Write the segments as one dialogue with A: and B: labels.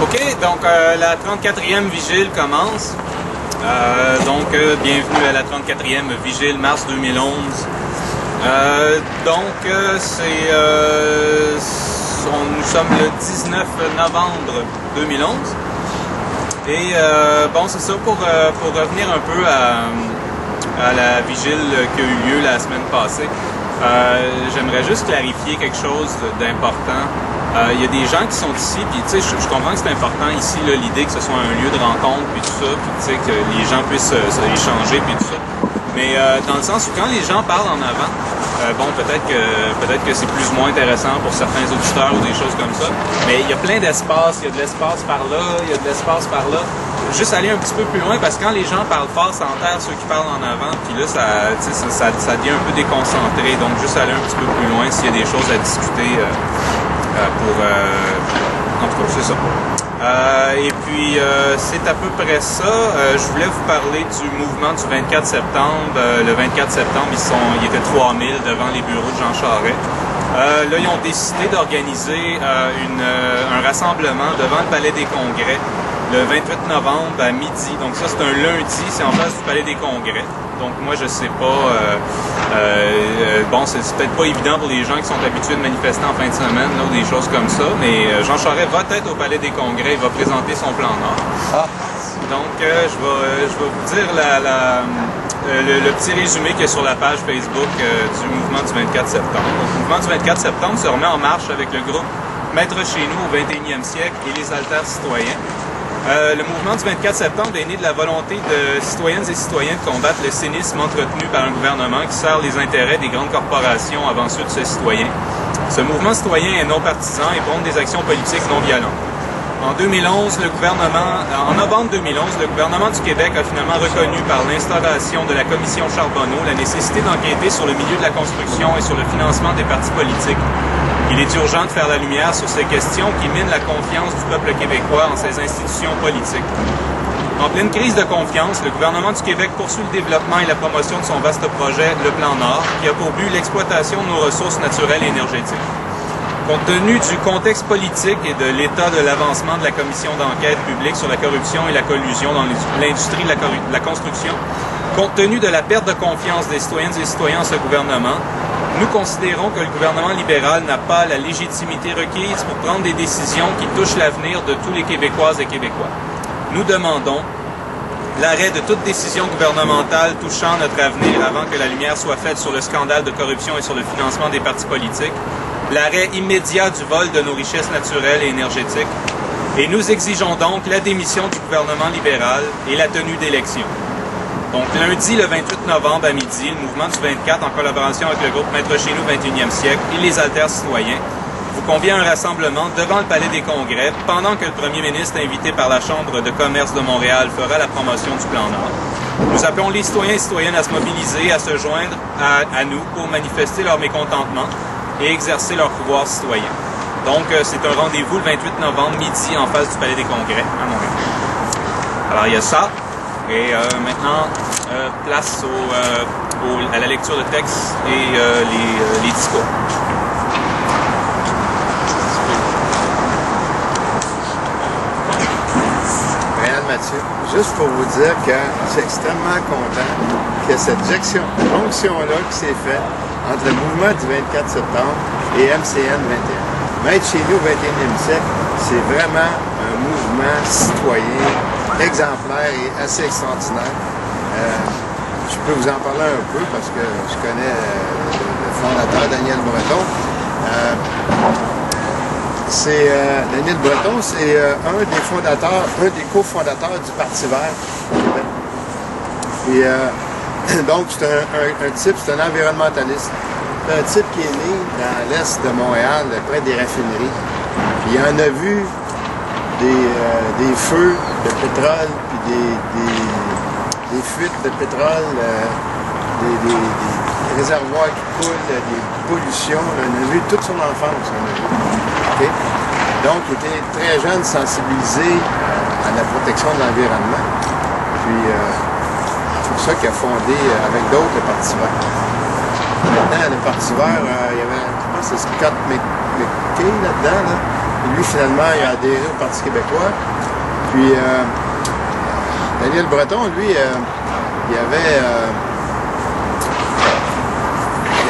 A: OK, donc la 34e vigile commence. Bienvenue à la 34e vigile, mars 2011. Nous sommes le 19 novembre 2011. Et c'est ça, pour revenir un peu à la vigile qui a eu lieu la semaine passée. J'aimerais juste clarifier quelque chose d'important. Il y a des gens qui sont ici, puis tu sais, je comprends que c'est important ici, l'idée que ce soit un lieu de rencontre, puis tout ça, puis tu sais, que les gens puissent échanger, puis tout ça. Mais dans le sens où quand les gens parlent en avant, peut-être que c'est plus ou moins intéressant pour certains auditeurs ou des choses comme ça, mais il y a plein d'espace, il y a de l'espace par là, il y a de l'espace par là. Juste aller un petit peu plus loin, parce que quand les gens parlent fort, ça enterre ceux qui parlent en avant, puis là, ça devient un peu déconcentré. Donc, juste aller un petit peu plus loin s'il y a des choses à discuter en tout cas, c'est ça. C'est à peu près ça. Je voulais vous parler du mouvement du 24 septembre. Le 24 septembre, ils étaient 3000 devant les bureaux de Jean Charest. Là, ils ont décidé d'organiser un rassemblement devant le Palais des Congrès le 28 novembre à midi. Donc ça, c'est un lundi, c'est en face du Palais des Congrès. Donc moi, je sais pas, c'est peut-être pas évident pour les gens qui sont habitués de manifester en fin de semaine, là, ou des choses comme ça, mais Jean Charest va être au Palais des Congrès, il va présenter son plan Nord. Donc je vais vous dire le petit résumé qu'il y a sur la page Facebook du mouvement du 24 septembre. Donc, le mouvement du 24 septembre se remet en marche avec le groupe Maître chez nous au 21e siècle et les Alters citoyens. Le mouvement du 24 septembre est né de la volonté de citoyennes et citoyens de combattre le cynisme entretenu par un gouvernement qui sert les intérêts des grandes corporations avant ceux de ses citoyens. Ce mouvement citoyen est non partisan et prône des actions politiques non violentes. En novembre 2011, le gouvernement du Québec a finalement reconnu par l'instauration de la commission Charbonneau la nécessité d'enquêter sur le milieu de la construction et sur le financement des partis politiques. Il est urgent de faire la lumière sur ces questions qui minent la confiance du peuple québécois en ses institutions politiques. En pleine crise de confiance, le gouvernement du Québec poursuit le développement et la promotion de son vaste projet, le Plan Nord, qui a pour but l'exploitation de nos ressources naturelles et énergétiques. Compte tenu du contexte politique et de l'état de l'avancement de la commission d'enquête publique sur la corruption et la collusion dans l'industrie de la construction, compte tenu de la perte de confiance des citoyennes et citoyens en ce gouvernement, nous considérons que le gouvernement libéral n'a pas la légitimité requise pour prendre des décisions qui touchent l'avenir de tous les Québécoises et Québécois. Nous demandons l'arrêt de toute décision gouvernementale touchant notre avenir avant que la lumière soit faite sur le scandale de corruption et sur le financement des partis politiques, l'arrêt immédiat du vol de nos richesses naturelles et énergétiques, et nous exigeons donc la démission du gouvernement libéral et la tenue d'élections. Donc lundi, le 28 novembre à midi, le mouvement du 24, en collaboration avec le groupe Maître chez nous 21e siècle et les Alters citoyens, vous convient à un rassemblement devant le Palais des Congrès pendant que le premier ministre, invité par la Chambre de commerce de Montréal, fera la promotion du Plan Nord. Nous appelons les citoyens et citoyennes à se mobiliser, à se joindre à nous pour manifester leur mécontentement et exercer leur pouvoir citoyen. Donc, c'est un rendez-vous le 28 novembre, midi, en face du Palais des Congrès, à Montréal. Alors, il y a ça. Et maintenant, place à la lecture de texte et les discours.
B: Brian Mathieu, juste pour vous dire que je suis extrêmement content que cette jonction-là qui s'est faite entre le mouvement du 24 septembre et MCN 21. Maître chez nous au 21e siècle, c'est vraiment un mouvement citoyen exemplaire et assez extraordinaire. Je peux vous en parler un peu parce que je connais le fondateur Daniel Breton. Daniel Breton, c'est un des cofondateurs du Parti vert au Québec. Et donc, c'est un type, c'est un environnementaliste. C'est un type qui est né dans l'est de Montréal, près des raffineries. Puis il en a vu des feux de pétrole, puis des fuites de pétrole, des réservoirs qui coulent, des pollutions. On a vu toute son enfance. Okay? Donc, il était très jeune, sensibilisé à la protection de l'environnement. Puis, c'est pour ça qu'il a fondé avec d'autres le Parti vert. Maintenant, le Parti vert, il y avait, je pense que c'est Scott McKay là-dedans, là. Et lui, finalement, il a adhéré au Parti québécois. Puis, Daniel Breton, lui, il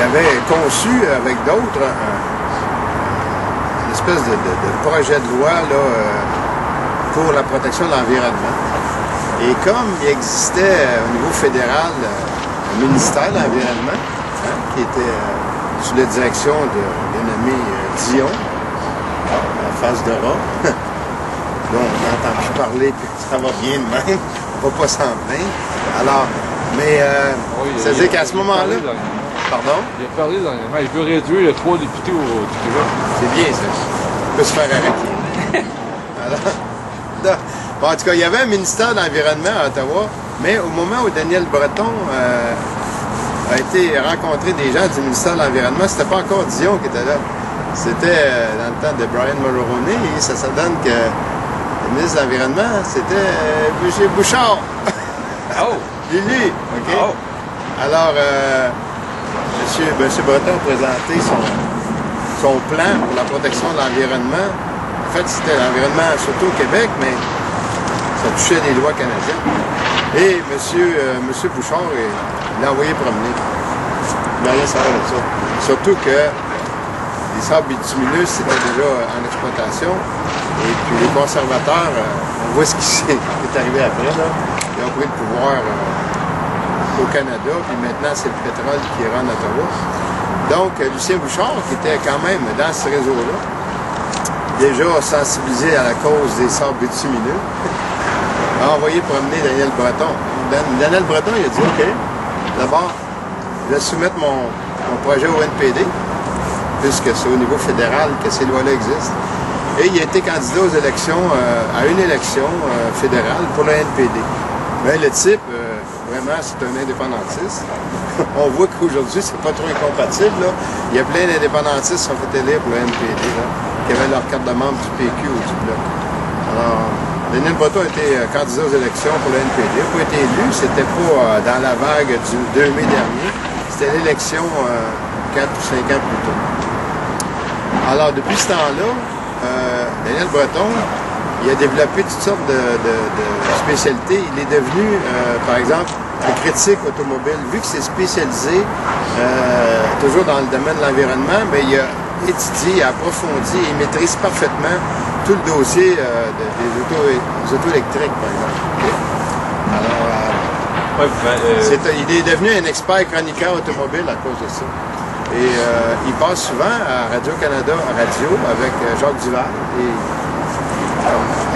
B: avait conçu avec d'autres une espèce de projet de loi là, pour la protection de l'environnement. Et comme il existait au niveau fédéral un ministère de l'Environnement, qui était sous la direction de dénommé Dion, en face de rat, dont on n'entend plus parler, puis ça va bien de même, on va pas s'en plaindre. Alors, mais c'est-à-dire qu'à ce moment-là... Pardon?
C: Il a parlé dernièrement, il veut réduire le 3 députés au Québec.
B: C'est bien ça. Il peut se faire arrêter. Alors, bon, en tout cas, il y avait un ministère de l'Environnement à Ottawa, mais au moment où Daniel Breton a été rencontrer des gens du ministère de l'Environnement, c'était pas encore Dion qui était là. C'était dans le temps de Brian Mulroney, et ça donne que le ministre de l'Environnement, c'était M. Bouchard.
A: Oh!
B: Lily, OK?
A: Oh!
B: Alors, M. Breton a présenté son plan pour la protection de l'environnement. En fait, c'était l'environnement surtout au Québec, mais ça touchait les lois canadiennes. Et M. Bouchard, il l'a envoyé promener. Il n'a rien savoir de ça. Surtout que les sables bitumineux, c'était déjà en exploitation. Et puis les conservateurs, on voit ce qui est arrivé après, là. Ils ont pris le pouvoir au Canada, puis maintenant c'est le pétrole qui est en Ottawa. Donc, Lucien Bouchard, qui était quand même dans ce réseau-là, déjà sensibilisé à la cause des sables bitumineux, a envoyé promener Daniel Breton. Daniel Breton, il a dit, OK, d'abord, je vais soumettre mon projet au NPD, puisque c'est au niveau fédéral que ces lois-là existent. Et il a été candidat aux élections, à une élection fédérale pour le NPD. Mais le type, vraiment, c'est un indépendantiste. On voit qu'aujourd'hui, c'est pas trop incompatible, là. Il y a plein d'indépendantistes qui sont fait élire pour le NPD, là, qui avaient leur carte de membre du PQ ou du Bloc. Alors, Daniel Breton a été candidat aux élections pour le NPD. Il n'a pas été élu, c'était pas dans la vague du 2 mai dernier. C'était l'élection 4 ou 5 ans plus tôt. Alors, depuis ce temps-là, Daniel Breton, il a développé toutes sortes de spécialités. Il est devenu, par exemple, un critique automobile. Vu que c'est spécialisé, toujours dans le domaine de l'environnement, mais il a étudié, approfondi et il maîtrise parfaitement tout le dossier des autos électriques, par exemple. Okay? Alors, il est devenu un expert chroniqueur automobile à cause de ça. Et il passe souvent à Radio-Canada Radio avec Jacques Duval, et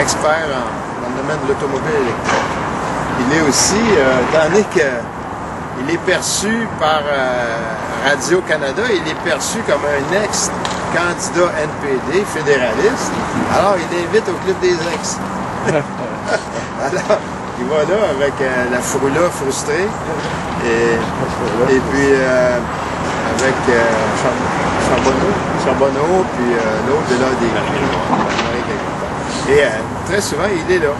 B: expert dans le domaine de l'automobile électrique. Il est aussi, étant donné qu'il est perçu par Radio-Canada, il est perçu comme un ex-candidat NPD fédéraliste, alors il invite au Club des ex. Alors, il va là avec la Froula frustrée, et puis avec Charbonneau, puis l'autre de là des et très souvent, il est là.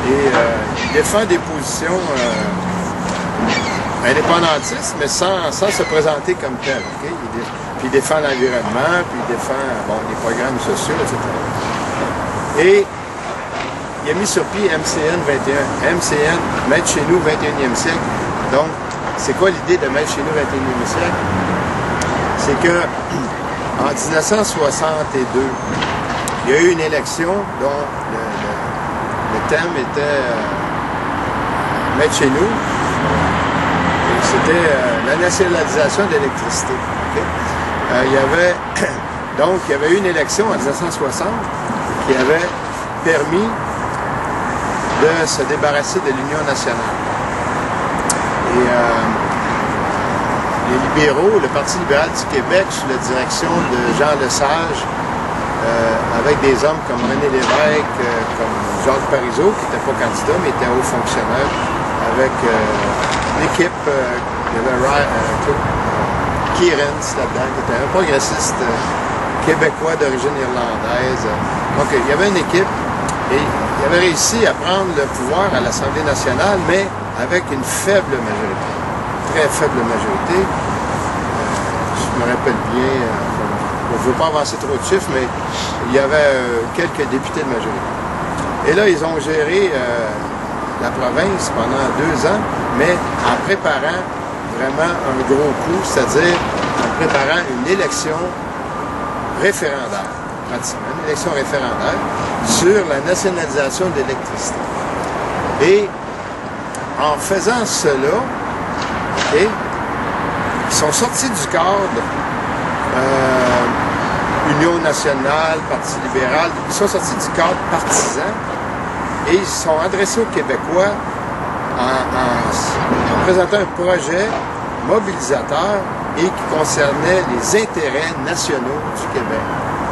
B: Et il défend des positions indépendantistes, mais sans se présenter comme tel. Okay? Puis il défend l'environnement, puis il défend les programmes sociaux, etc. Et il a mis sur pied MCN 21. MCN, Mettre chez nous 21e siècle. Donc, c'est quoi l'idée de Mettre chez nous 21e siècle? C'est que en 1962, il y a eu une élection dont le thème était Mettre chez nous. Et c'était la nationalisation de l'électricité. Okay? Il y avait eu une élection en 1960 qui avait permis de se débarrasser de l'Union nationale. Et les libéraux, le Parti libéral du Québec, sous la direction de Jean Lesage, avec des hommes comme René Lévesque, comme Jacques Parizeau, qui n'était pas candidat, mais était haut fonctionnaire, avec l'équipe, il y avait Kierens là-dedans, qui était un progressiste québécois d'origine irlandaise. Donc, il y avait une équipe, et il avait réussi à prendre le pouvoir à l'Assemblée nationale, mais avec une faible majorité, très faible majorité. Je me rappelle bien, je ne veux pas avancer trop de chiffres, mais il y avait quelques députés de majorité. Et là, ils ont géré la province pendant 2 ans, mais en préparant vraiment un gros coup, c'est-à-dire en préparant une élection référendaire, pratiquement, une élection référendaire sur la nationalisation de l'électricité. Et en faisant cela, okay, ils sont sortis du cadre Union nationale, Parti libéral, ils sont sortis du cadre partisan et ils se sont adressés aux Québécois en présentant un projet mobilisateur et qui concernait les intérêts nationaux du Québec,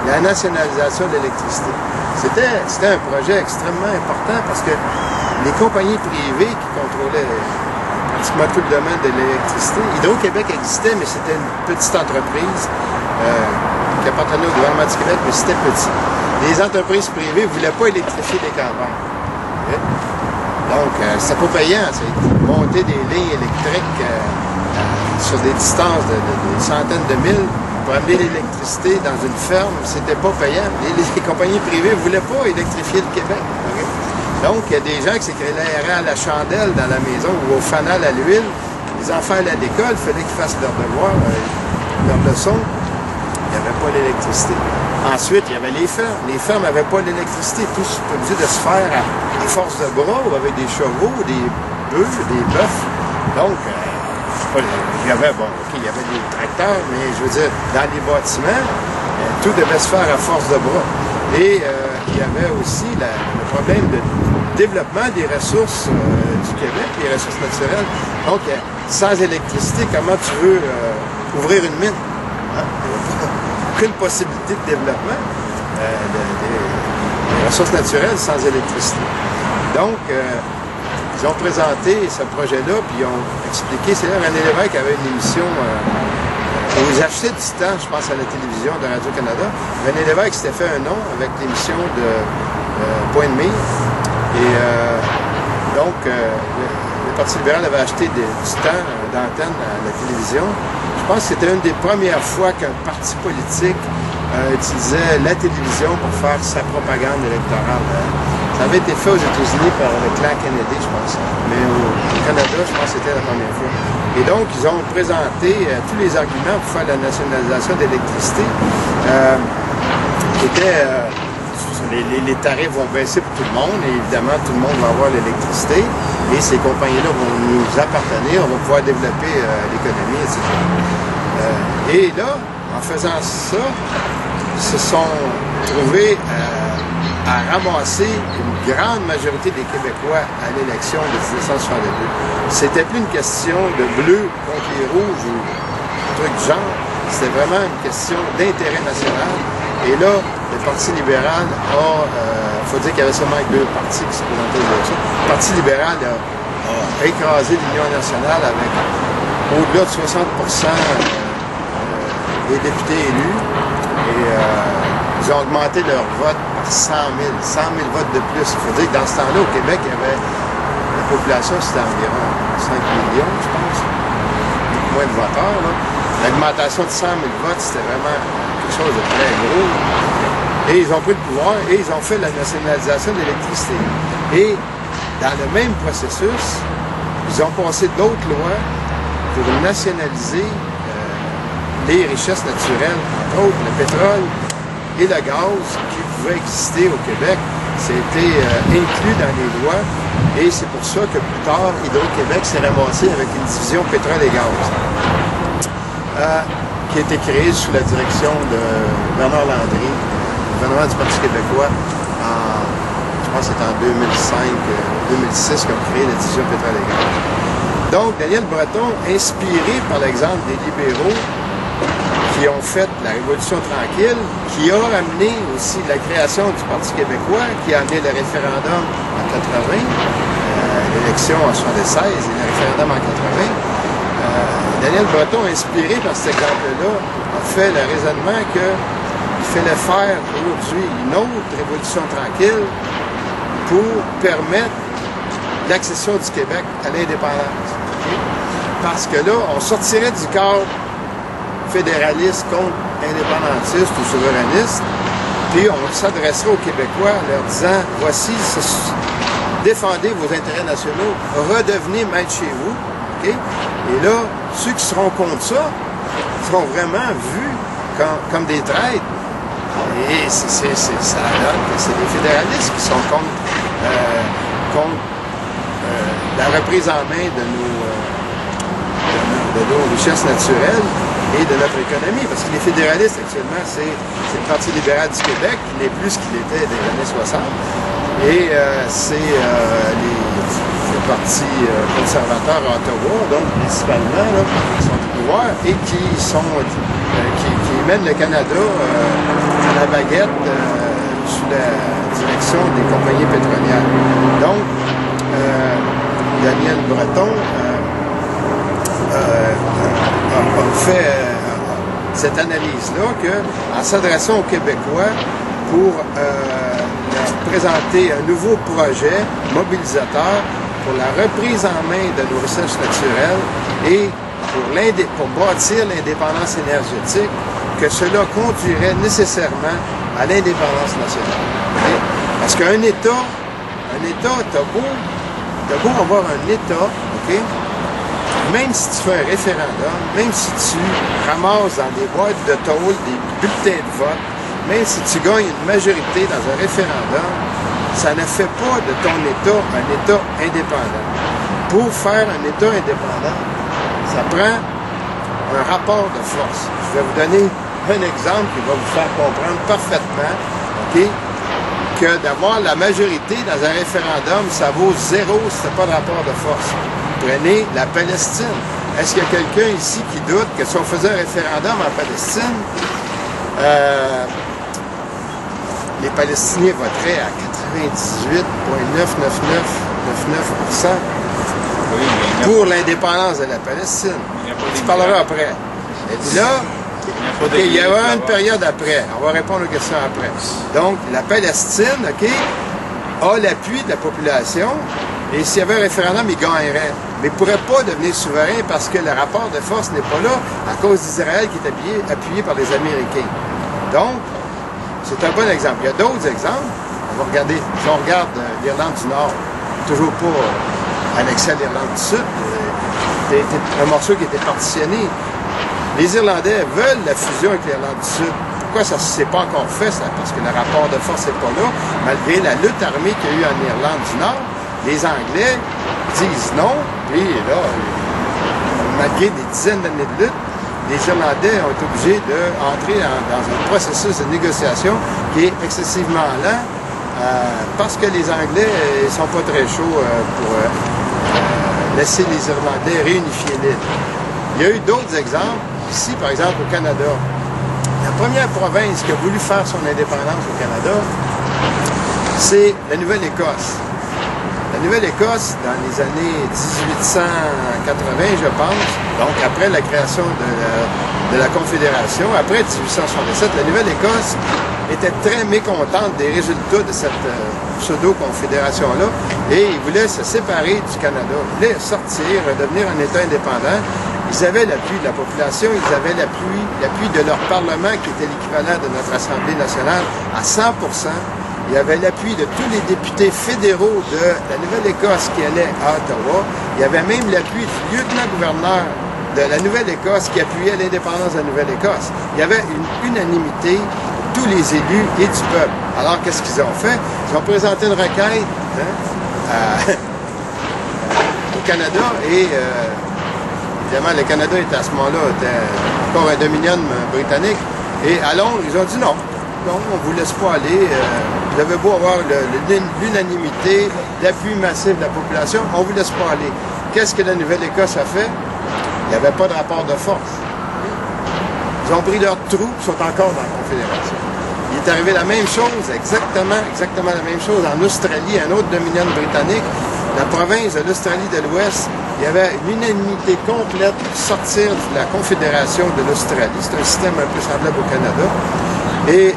B: la nationalisation de l'électricité. C'était un projet extrêmement important parce que les compagnies privées qui contrôlaient pratiquement tout le domaine de l'électricité, Hydro-Québec existait, mais c'était une petite entreprise qui appartenait au gouvernement du Québec, mais c'était petit. Les entreprises privées ne voulaient pas électrifier les campagnes. Okay? Donc, c'était pas payant. Monter des lignes électriques sur des distances de centaines de milles pour amener l'électricité dans une ferme, c'était pas payant. Les compagnies privées ne voulaient pas électrifier le Québec. Okay? Donc, il y a des gens qui s'éclairaient à la chandelle dans la maison ou au fanal à l'huile. Les enfants allaient à l'école, il fallait qu'ils fassent leur devoir, leur leçon. Il n'y avait pas l'électricité. Ensuite, il y avait les fermes. Les fermes n'avaient pas l'électricité. Tout était obligé de se faire à force de bras ou avec des chevaux, des bœufs, des bœufs. Donc, il y avait des tracteurs, mais je veux dire, dans les bâtiments, tout devait se faire à force de bras. Et il y avait aussi le problème de développement des ressources du Québec, les ressources naturelles. Donc, sans électricité, comment tu veux ouvrir une mine? Hein? Aucune possibilité de développement des ressources naturelles sans électricité. Donc, ils ont présenté ce projet-là, puis ils ont expliqué. C'est là René Lévesque avait une émission où ils achetaient du temps, je pense, à la télévision de Radio-Canada. René Lévesque s'était fait un nom avec l'émission de Point de mire. Et donc, le Parti libéral avait acheté du temps d'antenne à la télévision. Je pense que c'était une des premières fois qu'un parti politique utilisait la télévision pour faire sa propagande électorale. Ça avait été fait aux États-Unis par le clan Kennedy, je pense. Mais au Canada, je pense que c'était la première fois. Et donc, ils ont présenté tous les arguments pour faire la nationalisation de l'électricité. Les tarifs vont baisser pour tout le monde, et évidemment, tout le monde va avoir l'électricité, et ces compagnies-là vont nous appartenir, on va pouvoir développer l'économie, etc. Et là, en faisant ça, ils se sont trouvés à ramasser une grande majorité des Québécois à l'élection de 1962. C'était plus une question de bleu contre les rouges ou un truc du genre, c'était vraiment une question d'intérêt national. Et là, le Parti libéral il faut dire qu'il y avait seulement 2 partis qui se présentaient aux élections. Le Parti libéral a écrasé l'Union nationale avec au-delà de 60% des députés élus. Et ils ont augmenté leur vote par 100 000 votes de plus. Il faut dire que dans ce temps-là, au Québec, il y avait la population, c'était environ 5 millions, je pense. Moins de voteurs, là. L'augmentation de 100 000 votes, c'était vraiment quelque chose de très gros. Et ils ont pris le pouvoir et ils ont fait la nationalisation de l'électricité. Et dans le même processus, ils ont passé d'autres lois pour nationaliser les richesses naturelles, entre autres le pétrole et le gaz qui pouvaient exister au Québec. C'était inclus dans les lois et c'est pour ça que plus tard, Hydro-Québec s'est ramassé avec une division pétrole et gaz. Qui a été créée sous la direction de Bernard Landry, le gouvernement du Parti québécois, je pense que c'était en 2005-2006 qu'on a créé la division pétrole et gaz. Donc, Daniel Breton, inspiré par l'exemple des libéraux qui ont fait la Révolution tranquille, qui a amené aussi la création du Parti québécois, qui a amené le référendum en 80, l'élection en 76 et le référendum en 80, Daniel Breton, inspiré par cet exemple-là, a fait le raisonnement qu'il fallait faire aujourd'hui une autre révolution tranquille pour permettre l'accession du Québec à l'indépendance. Okay? Parce que là, on sortirait du cadre fédéraliste contre indépendantistes ou souverainistes, puis on s'adressera aux Québécois en leur disant, voici, défendez vos intérêts nationaux, redevenez maître chez vous. Okay? Et là, ceux qui seront contre ça seront vraiment vus comme des traîtres. Et ça donne que c'est les fédéralistes qui sont contre la reprise en main de nos richesses naturelles et de notre économie. Parce que les fédéralistes, actuellement, c'est le Parti libéral du Québec, qui n'est plus ce qu'il était dans les années 60. Et c'est le Parti conservateur à Ottawa, donc principalement, là, qui sont au pouvoir et qui mènent le Canada à la baguette sous la direction des compagnies pétrolières. Donc, Daniel Breton a fait cette analyse-là qu'en s'adressant aux Québécois pour leur présenter un nouveau projet mobilisateur pour la reprise en main de nos ressources naturelles et pour bâtir l'indépendance énergétique, que cela conduirait nécessairement à l'indépendance nationale. Okay? Parce qu'un État, t'as beau avoir un État, okay? Même si tu fais un référendum, même si tu ramasses dans des boîtes de tôle des bulletins de vote, même si tu gagnes une majorité dans un référendum, ça ne fait pas de ton État un État indépendant. Pour faire un État indépendant, ça prend un rapport de force. Je vais vous donner un exemple qui va vous faire comprendre parfaitement, okay, que d'avoir la majorité dans un référendum, ça vaut zéro si tu n'as pas de rapport de force. Prenez la Palestine. Est-ce qu'il y a quelqu'un ici qui doute que si on faisait un référendum en Palestine, les Palestiniens voteraient à 98,99999% pour l'indépendance de la Palestine? Tu parleras après. Et puis là, okay, il y aura une période après. On va répondre aux questions après. Donc, la Palestine, okay, a l'appui de la population, et s'il y avait un référendum, il gagnerait. Mais il ne pourrait pas devenir souverain parce que le rapport de force n'est pas là à cause d'Israël qui est appuyé par les Américains. Donc, c'est un bon exemple. Il y a d'autres exemples. On va regarder. Si on regarde l'Irlande du Nord, toujours pas annexé à l'Irlande du Sud, c'était un morceau qui était partitionné. Les Irlandais veulent la fusion avec l'Irlande du Sud. Pourquoi ça ne s'est pas encore fait? Parce que le rapport de force n'est pas là. Malgré la lutte armée qu'il y a eu en Irlande du Nord, les Anglais disent non. Puis là, malgré des dizaines d'années de lutte, les Irlandais ont été obligés d'entrer dans un processus de négociation qui est excessivement lent parce que les Anglais ne sont pas très chauds pour laisser les Irlandais réunifier l'île. Il y a eu d'autres exemples. Ici, par exemple, au Canada, la première province qui a voulu faire son indépendance au Canada, c'est la Nouvelle-Écosse. La Nouvelle-Écosse, dans les années 1880, je pense, donc après la création de la Confédération, après 1867, la Nouvelle-Écosse était très mécontente des résultats de cette pseudo-confédération-là et ils voulaient se séparer du Canada. Ils voulaient sortir, devenir un État indépendant. Ils avaient l'appui de la population, ils avaient l'appui de leur Parlement qui était l'équivalent de notre Assemblée nationale à 100%. Il y avait l'appui de tous les députés fédéraux de la Nouvelle-Écosse qui allaient à Ottawa. Il y avait même l'appui du lieutenant-gouverneur de la Nouvelle-Écosse qui appuyait l'indépendance de la Nouvelle-Écosse. Il y avait une unanimité de tous les élus et du peuple. Alors, qu'est-ce qu'ils ont fait? Ils ont présenté une requête au Canada et évidemment, le Canada était à ce moment-là encore un dominion britannique. Et à Londres, ils ont dit non. Non, on ne vous laisse pas aller. Vous avez beau avoir l'unanimité, l'appui massif de la population, on ne vous laisse pas aller. Qu'est-ce que la Nouvelle-Écosse a fait? Il n'y avait pas de rapport de force. Ils ont pris leur trou, ils sont encore dans la Confédération. Il est arrivé la même chose, exactement la même chose en Australie, un autre dominion britannique. La province de l'Australie de l'Ouest, il y avait une unanimité complète pour sortir de la Confédération de l'Australie. C'est un système un peu semblable au Canada. Et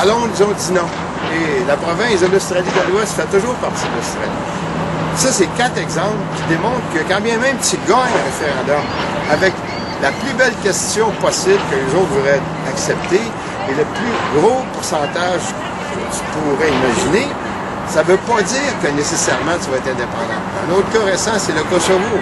B: à Londres, ils ont dit non. Et la province de l'Australie de l'Ouest fait toujours partie de l'Australie. Ça, c'est 4 exemples qui démontrent que quand bien même tu gagnes un référendum avec la plus belle question possible que les autres voudraient accepter et le plus gros pourcentage que tu pourrais imaginer, ça ne veut pas dire que nécessairement tu vas être indépendant. Un autre cas récent, c'est le Kosovo.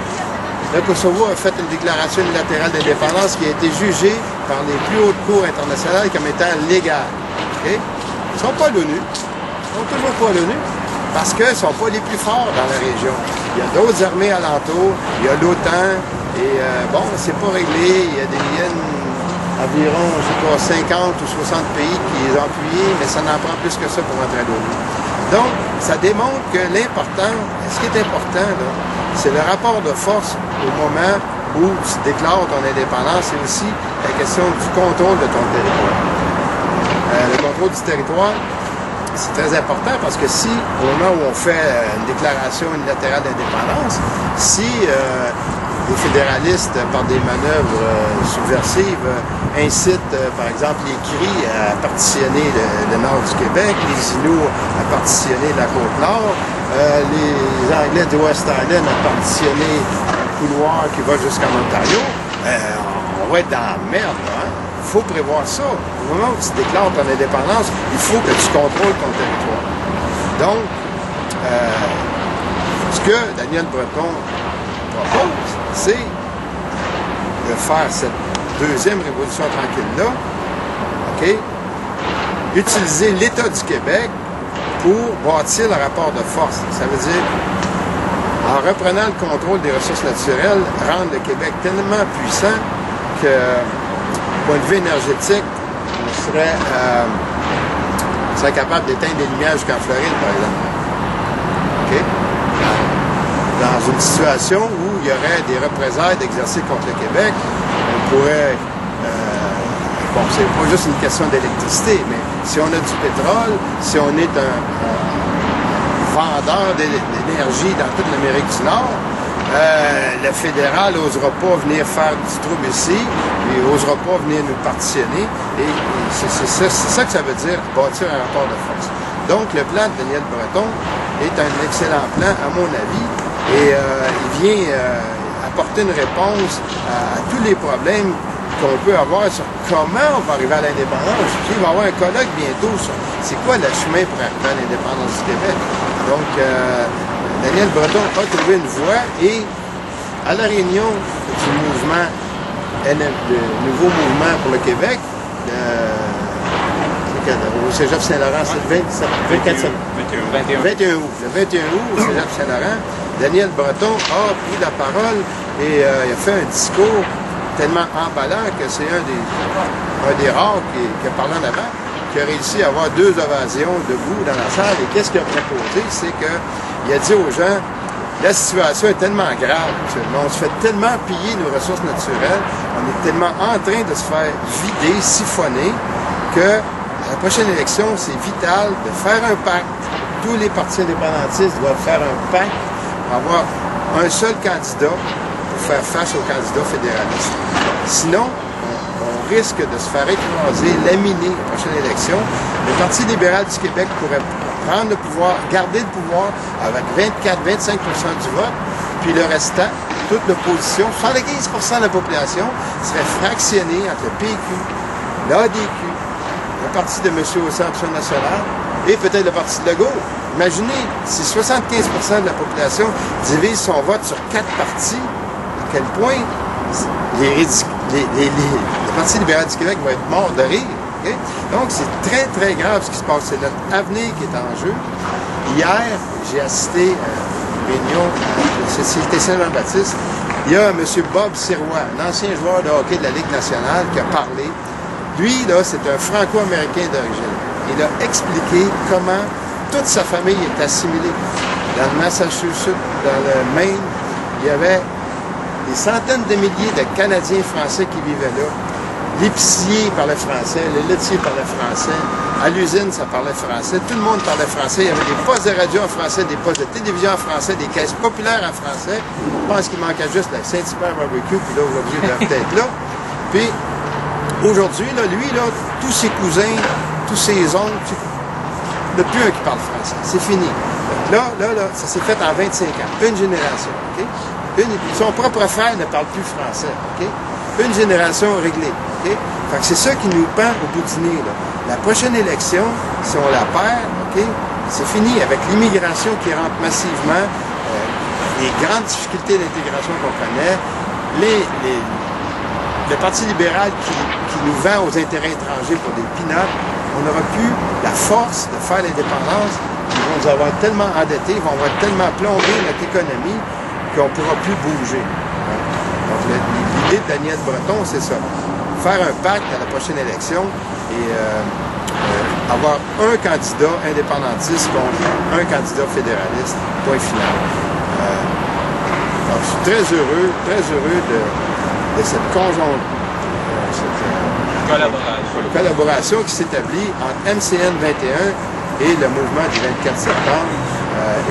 B: Le Kosovo a fait une déclaration unilatérale d'indépendance qui a été jugée par les plus hautes cours internationales comme étant légale. Okay? Ils ne sont pas à l'ONU. Ils ne sont toujours pas à l'ONU parce qu'ils ne sont pas les plus forts dans la région. Il y a d'autres armées alentours, il y a l'OTAN, et bon, c'est pas réglé. Il y a environ, je sais pas, 50 ou 60 pays qui les ont appuyés, mais ça n'en prend plus que ça pour entrer à l'ONU. Donc, ça démontre que l'important, ce qui est important, c'est le rapport de force au moment où tu déclares ton indépendance, c'est aussi la question du contrôle de ton territoire. Le contrôle du territoire, c'est très important parce que si, au moment où on fait une déclaration unilatérale d'indépendance, si les fédéralistes, par des manœuvres subversives, incitent, par exemple, les Cris à partitionner le nord du Québec, les Inuits à partitionner la Côte-Nord, les Anglais de West Island à partitionner un couloir qui va jusqu'en Ontario, on va être dans la merde, hein? Il faut prévoir ça. Au moment où tu déclares ton indépendance, il faut que tu contrôles ton territoire. Donc, ce que Daniel Breton propose, c'est de faire cette deuxième révolution tranquille-là, OK? Utiliser l'État du Québec pour bâtir le rapport de force. Ça veut dire, en reprenant le contrôle des ressources naturelles, rendre le Québec tellement puissant que, du point de vue énergétique, on serait capable d'éteindre des lumières jusqu'en Floride, par exemple. OK? Dans une situation où il y aurait des représailles d'exercer contre le Québec, on pourrait... bon, c'est pas juste une question d'électricité, mais si on a du pétrole, si on est un vendeur d'énergie dans toute l'Amérique du Nord, le fédéral n'osera pas venir faire du trouble ici, il n'osera pas venir nous partitionner, et c'est ça que ça veut dire, bâtir un rapport de force. Donc, le plan de Daniel Breton est un excellent plan, à mon avis, et il vient apporter une réponse à tous les problèmes qu'on peut avoir sur comment on va arriver à l'indépendance. Il va y avoir un colloque bientôt sur c'est quoi le chemin pour arriver à l'indépendance du Québec. Donc, Daniel Breton a trouvé une voie et à la réunion du mouvement, le nouveau mouvement pour le Québec, au Cégep Saint-Laurent, c'est le 21 août. Le 21 août, au Cégep Saint-Laurent, Daniel Breton a pris la parole et il a fait un discours tellement emballant que c'est un des rares qui a parlé en avant, qui a réussi à avoir 2 ovations debout dans la salle. Et qu'est-ce qu'il a proposé? C'est qu'il a dit aux gens, la situation est tellement grave actuellement, on se fait tellement piller nos ressources naturelles, on est tellement en train de se faire vider, siphonner, que à la prochaine élection, c'est vital de faire un pacte. Tous les partis indépendantistes doivent faire un pacte pour avoir un seul candidat pour faire face au candidat fédéraliste. Sinon, on risque de se faire écraser, laminer la prochaine élection. Le Parti libéral du Québec pourrait prendre le pouvoir, garder le pouvoir avec 24-25% du vote, puis le restant, toute l'opposition, 75% de la population, serait fractionnée entre le PQ, l'ADQ, le parti de M. Option nationale et peut-être le parti de Legault. Imaginez, si 75% de la population divise son vote sur 4 partis, à quel point le Parti libéral du Québec va être mort de rire. Okay? Donc, c'est très, très grave ce qui se passe. C'est notre avenir qui est en jeu. Hier, j'ai assisté à une réunion à la Société Saint-Jean-Baptiste. Il y a M. Bob Sirois, un ancien joueur de hockey de la Ligue nationale, qui a parlé. Lui, là, c'est un Franco-Américain d'origine. Il a expliqué comment toute sa famille est assimilée. Dans le Massachusetts, dans le Maine, il y avait des centaines de milliers de Canadiens français qui vivaient là. L'épicier parlait français, le laitier parlait français, à l'usine, ça parlait français, tout le monde parlait français. Il y avait des postes de radio en français, des postes de télévision en français, des caisses populaires en français. Je pense qu'il manquait juste la Saint-Hubert Barbecue, puis là, aujourd'hui, il doit peut-être là. Puis, aujourd'hui, là, lui, là, tous ses cousins, tous ses oncles, il n'y en a plus un qui parle français. C'est fini. Donc là, ça s'est fait en 25 ans. Une génération, OK? Son propre frère ne parle plus français, OK? une génération réglée. Okay? Fait que c'est ça qui nous pend au bout du nez. Là. La prochaine élection, si on la perd, okay, c'est fini avec l'immigration qui rentre massivement, les grandes difficultés d'intégration qu'on connaît, le Parti libéral qui nous vend aux intérêts étrangers pour des peanuts, on n'aura plus la force de faire l'indépendance. Ils vont nous avoir tellement endettés, ils vont avoir tellement plombé notre économie qu'on ne pourra plus bouger. Donc l'idée de Daniel Breton, c'est ça. Faire un pacte à la prochaine élection et avoir un candidat indépendantiste contre un candidat fédéraliste, point final. Donc je suis très heureux de cette collaboration qui s'établit entre MCN 21 et le mouvement du 24 septembre.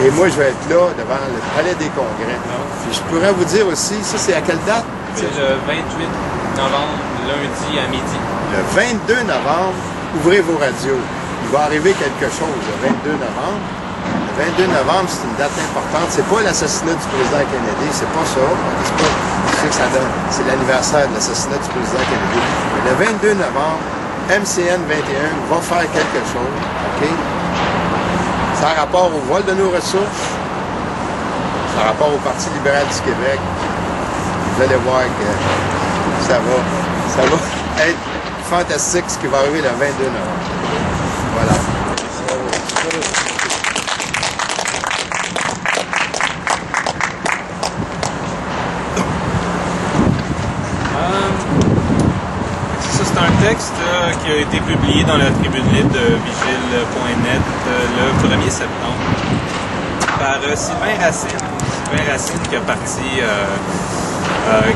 B: Et moi, je vais être là devant le Palais des Congrès. Puis je pourrais vous dire aussi, ça c'est à quelle date?
A: C'est le 28 novembre, lundi à midi.
B: Le 22 novembre, ouvrez vos radios. Il va arriver quelque chose le 22 novembre. Le 22 novembre, c'est une date importante. C'est pas l'assassinat du président Kennedy, c'est pas ça. C'est pas ce que ça donne. C'est l'anniversaire de l'assassinat du président Kennedy. Mais le 22 novembre, MCN 21 va faire quelque chose. OK? Ça a rapport au vol de nos ressources. Ça a rapport au Parti libéral du Québec. Vous allez voir que ça va être fantastique ce qui va arriver le 22 novembre. Voilà.
A: Ça, c'est un texte qui a été publié dans la tribune libre de vigile.net le 1er septembre par Sylvain Racine. Sylvain Racine qui a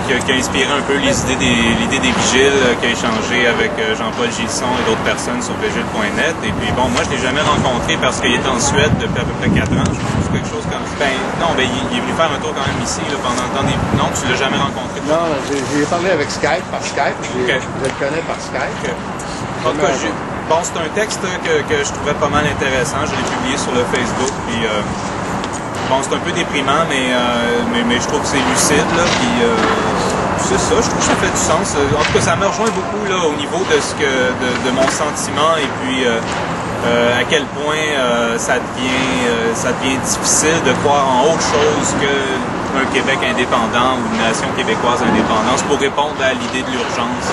A: qui a inspiré un peu l'idée des vigiles, qui a échangé avec Jean-Paul Gilson et d'autres personnes sur vigile.net. Et puis bon, moi je l'ai jamais rencontré parce qu'il était en Suède depuis à peu près 4 ans, je pense, quelque chose comme ça. Il est venu faire un tour quand même ici là, pendant le temps des... Non, tu l'as jamais rencontré?
B: Non, j'ai parlé avec Skype, par Skype.
A: Okay.
B: Je le connais par Skype.
A: Okay. En tout cas, c'est un texte que je trouvais pas mal intéressant. Je l'ai publié sur le Facebook. Puis, c'est un peu déprimant, mais je trouve que c'est lucide. Là, puis, c'est ça, je trouve que ça fait du sens. En tout cas, ça me rejoint beaucoup là, au niveau de mon sentiment et puis à quel point ça devient difficile de croire en autre chose qu'un Québec indépendant ou une nation québécoise indépendante pour répondre à l'idée de l'urgence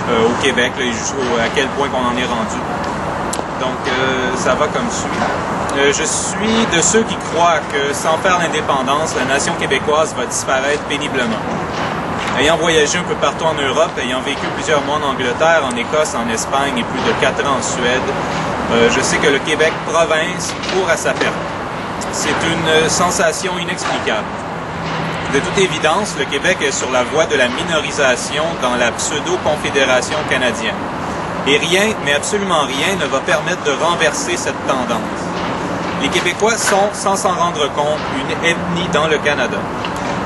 A: au Québec là, et à quel point qu'on en est rendu. Donc, ça va comme suit. Je suis de ceux qui croient que sans faire l'indépendance, la nation québécoise va disparaître péniblement. Ayant voyagé un peu partout en Europe, ayant vécu plusieurs mois en Angleterre, en Écosse, en Espagne et plus de 4 ans en Suède, je sais que le Québec province court à sa perte. C'est une sensation inexplicable. De toute évidence, le Québec est sur la voie de la minorisation dans la pseudo-confédération canadienne. Et rien, mais absolument rien, ne va permettre de renverser cette tendance. Les Québécois sont, sans s'en rendre compte, une ethnie dans le Canada.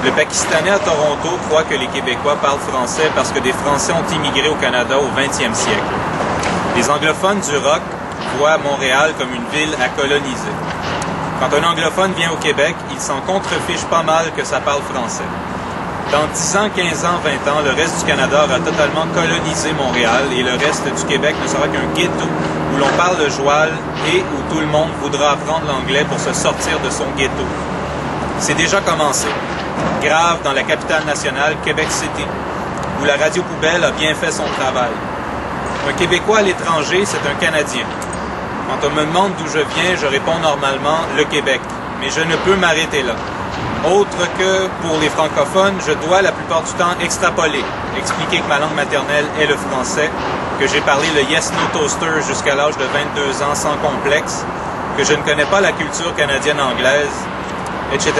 A: Le Pakistanais à Toronto croit que les Québécois parlent français parce que des Français ont immigré au Canada au 20e siècle. Les anglophones du Rock voient Montréal comme une ville à coloniser. Quand un anglophone vient au Québec, il s'en contrefiche pas mal que ça parle français. Dans 10 ans, 15 ans, 20 ans, le reste du Canada aura totalement colonisé Montréal et le reste du Québec ne sera qu'un ghetto où l'on parle le joual et où tout le monde voudra apprendre l'anglais pour se sortir de son ghetto. C'est déjà commencé. Grave dans la capitale nationale, Québec City, où la radio poubelle a bien fait son travail. Un Québécois à l'étranger, c'est un Canadien. Quand on me demande d'où je viens, je réponds normalement le Québec, mais je ne peux m'arrêter là. Autre que pour les francophones, je dois la plupart du temps extrapoler, expliquer que ma langue maternelle est le français, que j'ai parlé le Yes No Toaster jusqu'à l'âge de 22 ans sans complexe, que je ne connais pas la culture canadienne-anglaise, etc.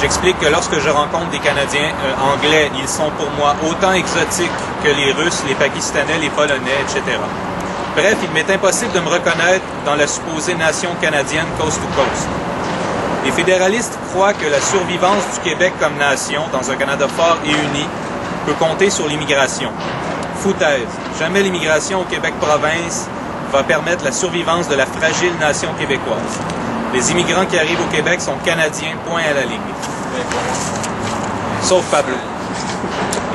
A: J'explique que lorsque je rencontre des Canadiens anglais, ils sont pour moi autant exotiques que les Russes, les Pakistanais, les Polonais, etc. Bref, il m'est impossible de me reconnaître dans la supposée nation canadienne coast to coast. Les fédéralistes croient que la survivance du Québec comme nation, dans un Canada fort et uni, peut compter sur l'immigration. Foutaise. Jamais l'immigration au Québec-province va permettre la survivance de la fragile nation québécoise. Les immigrants qui arrivent au Québec sont canadiens, point à la ligne. Sauf Pablo.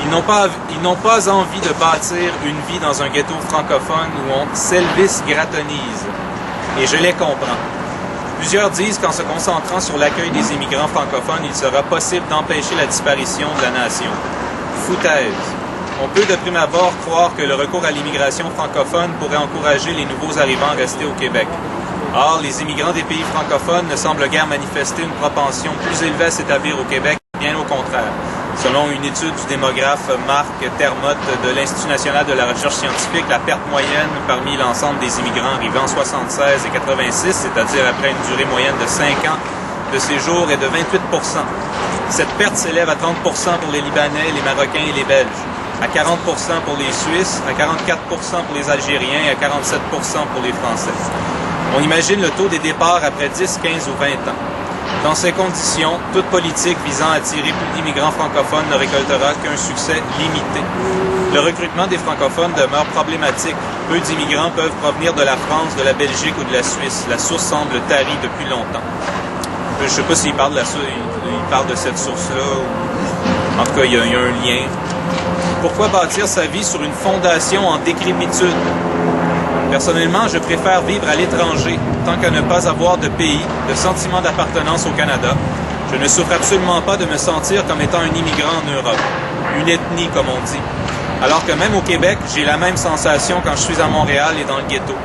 A: Ils n'ont pas envie de bâtir une vie dans un ghetto francophone où on s'Elvis gratonise. Et je les comprends. Plusieurs disent qu'en se concentrant sur l'accueil des immigrants francophones, il sera possible d'empêcher la disparition de la nation. Foutaise. On peut de prime abord croire que le recours à l'immigration francophone pourrait encourager les nouveaux arrivants à rester au Québec. Or, les immigrants des pays francophones ne semblent guère manifester une propension plus élevée à s'établir au Québec, bien au contraire. Selon une étude du démographe Marc Termotte de l'Institut national de la recherche scientifique, la perte moyenne parmi l'ensemble des immigrants arrivant en 76 et 86, c'est-à-dire après une durée moyenne de 5 ans de séjour, est de 28 %. Cette perte s'élève à 30 % pour les Libanais, les Marocains et les Belges, à 40 % pour les Suisses, à 44 % pour les Algériens et à 47 % pour les Français. On imagine le taux des départs après 10, 15 ou 20 ans. Dans ces conditions, toute politique visant à attirer plus d'immigrants francophones ne récoltera qu'un succès limité. Le recrutement des francophones demeure problématique. Peu d'immigrants peuvent provenir de la France, de la Belgique ou de la Suisse. La source semble tarie depuis longtemps. Je ne sais pas s'il parle de cette source-là. En tout cas, il y a un lien. Pourquoi bâtir sa vie sur une fondation en décrépitude? Personnellement, je préfère vivre à l'étranger, tant qu'à ne pas avoir de pays, de sentiment d'appartenance au Canada. Je ne souffre absolument pas de me sentir comme étant un immigrant en Europe, une ethnie comme on dit. Alors que même au Québec, j'ai la même sensation quand je suis à Montréal et dans le ghetto.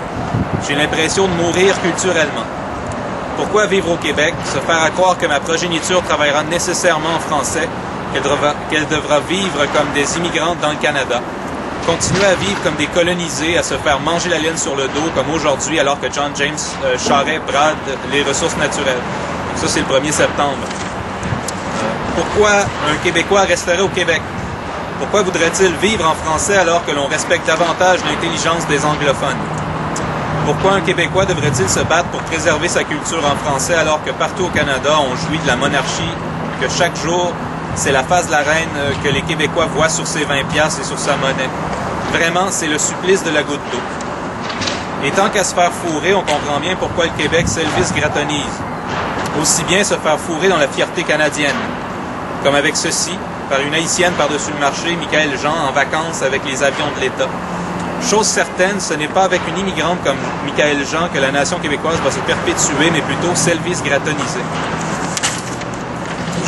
A: J'ai l'impression de mourir culturellement. Pourquoi vivre au Québec, se faire à croire que ma progéniture travaillera nécessairement en français, qu'elle devra vivre comme des immigrantes dans le Canada? Continuer à vivre comme des colonisés, à se faire manger la laine sur le dos, comme aujourd'hui, alors que John James Charest brade les ressources naturelles. Donc ça, c'est le 1er septembre. Pourquoi un Québécois resterait au Québec? Pourquoi voudrait-il vivre en français alors que l'on respecte davantage l'intelligence des anglophones? Pourquoi un Québécois devrait-il se battre pour préserver sa culture en français alors que partout au Canada, on jouit de la monarchie, que chaque jour, c'est la face de la reine que les Québécois voient sur ses 20$ et sur sa monnaie? Vraiment, c'est le supplice de la goutte d'eau. Et tant qu'à se faire fourrer, on comprend bien pourquoi le Québec s'Elvis gratonise. Aussi bien se faire fourrer dans la fierté canadienne. Comme avec ceci, par une Haïtienne par-dessus le marché, Michaël Jean, en vacances avec les avions de l'État. Chose certaine, ce n'est pas avec une immigrante comme Michaël Jean que la nation québécoise va se perpétuer, mais plutôt s'Elvis gratoniser.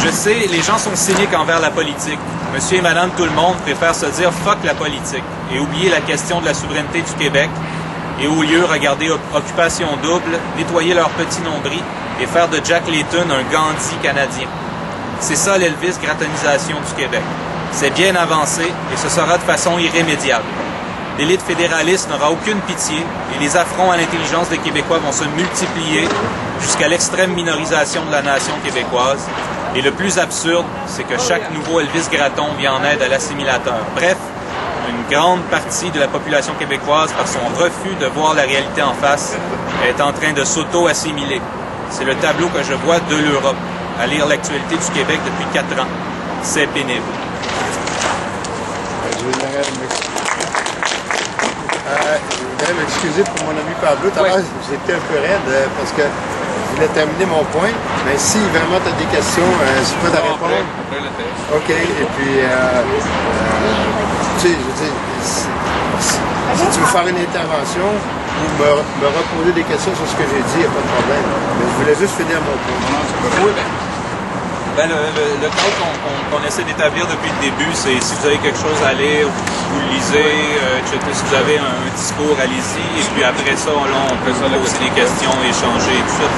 A: Je sais, les gens sont cyniques envers la politique. Monsieur et madame tout le monde préfèrent se dire « fuck la politique » et oublier la question de la souveraineté du Québec et au lieu regarder Occupation Double, nettoyer leur petit nombril et faire de Jack Layton un Gandhi canadien. C'est ça l'Elvis gratonisation du Québec. C'est bien avancé et ce sera de façon irrémédiable. L'élite fédéraliste n'aura aucune pitié et les affronts à l'intelligence des Québécois vont se multiplier jusqu'à l'extrême minorisation de la nation québécoise. Et le plus absurde, c'est que chaque nouveau Elvis Gratton vient en aide à l'assimilateur. Bref, une grande partie de la population québécoise, par son refus de voir la réalité en face, est en train de s'auto-assimiler. C'est le tableau que je vois de l'Europe, à lire l'actualité du Québec depuis 4 ans. C'est pénible.
B: Je voudrais m'excuser pour mon ami Pablo. Tout à l'heure, j'étais un peu raide parce que je voulais terminer mon point. Mais si vraiment tu as des questions, je peux te répondre.
C: Après le test.
B: OK. Et puis, tu sais, je veux dire, si tu veux faire une intervention ou me reposer des questions sur ce que j'ai dit, il n'y a pas de problème. Mais je voulais juste finir mon point.
C: Non, c'est pas vrai.
A: Le cadre qu'on essaie d'établir depuis le début, c'est si vous avez quelque chose à lire, vous le lisez, etc. Si vous avez un discours, allez-y. Et puis après ça, là, on peut poser des questions, échanger et tout ça.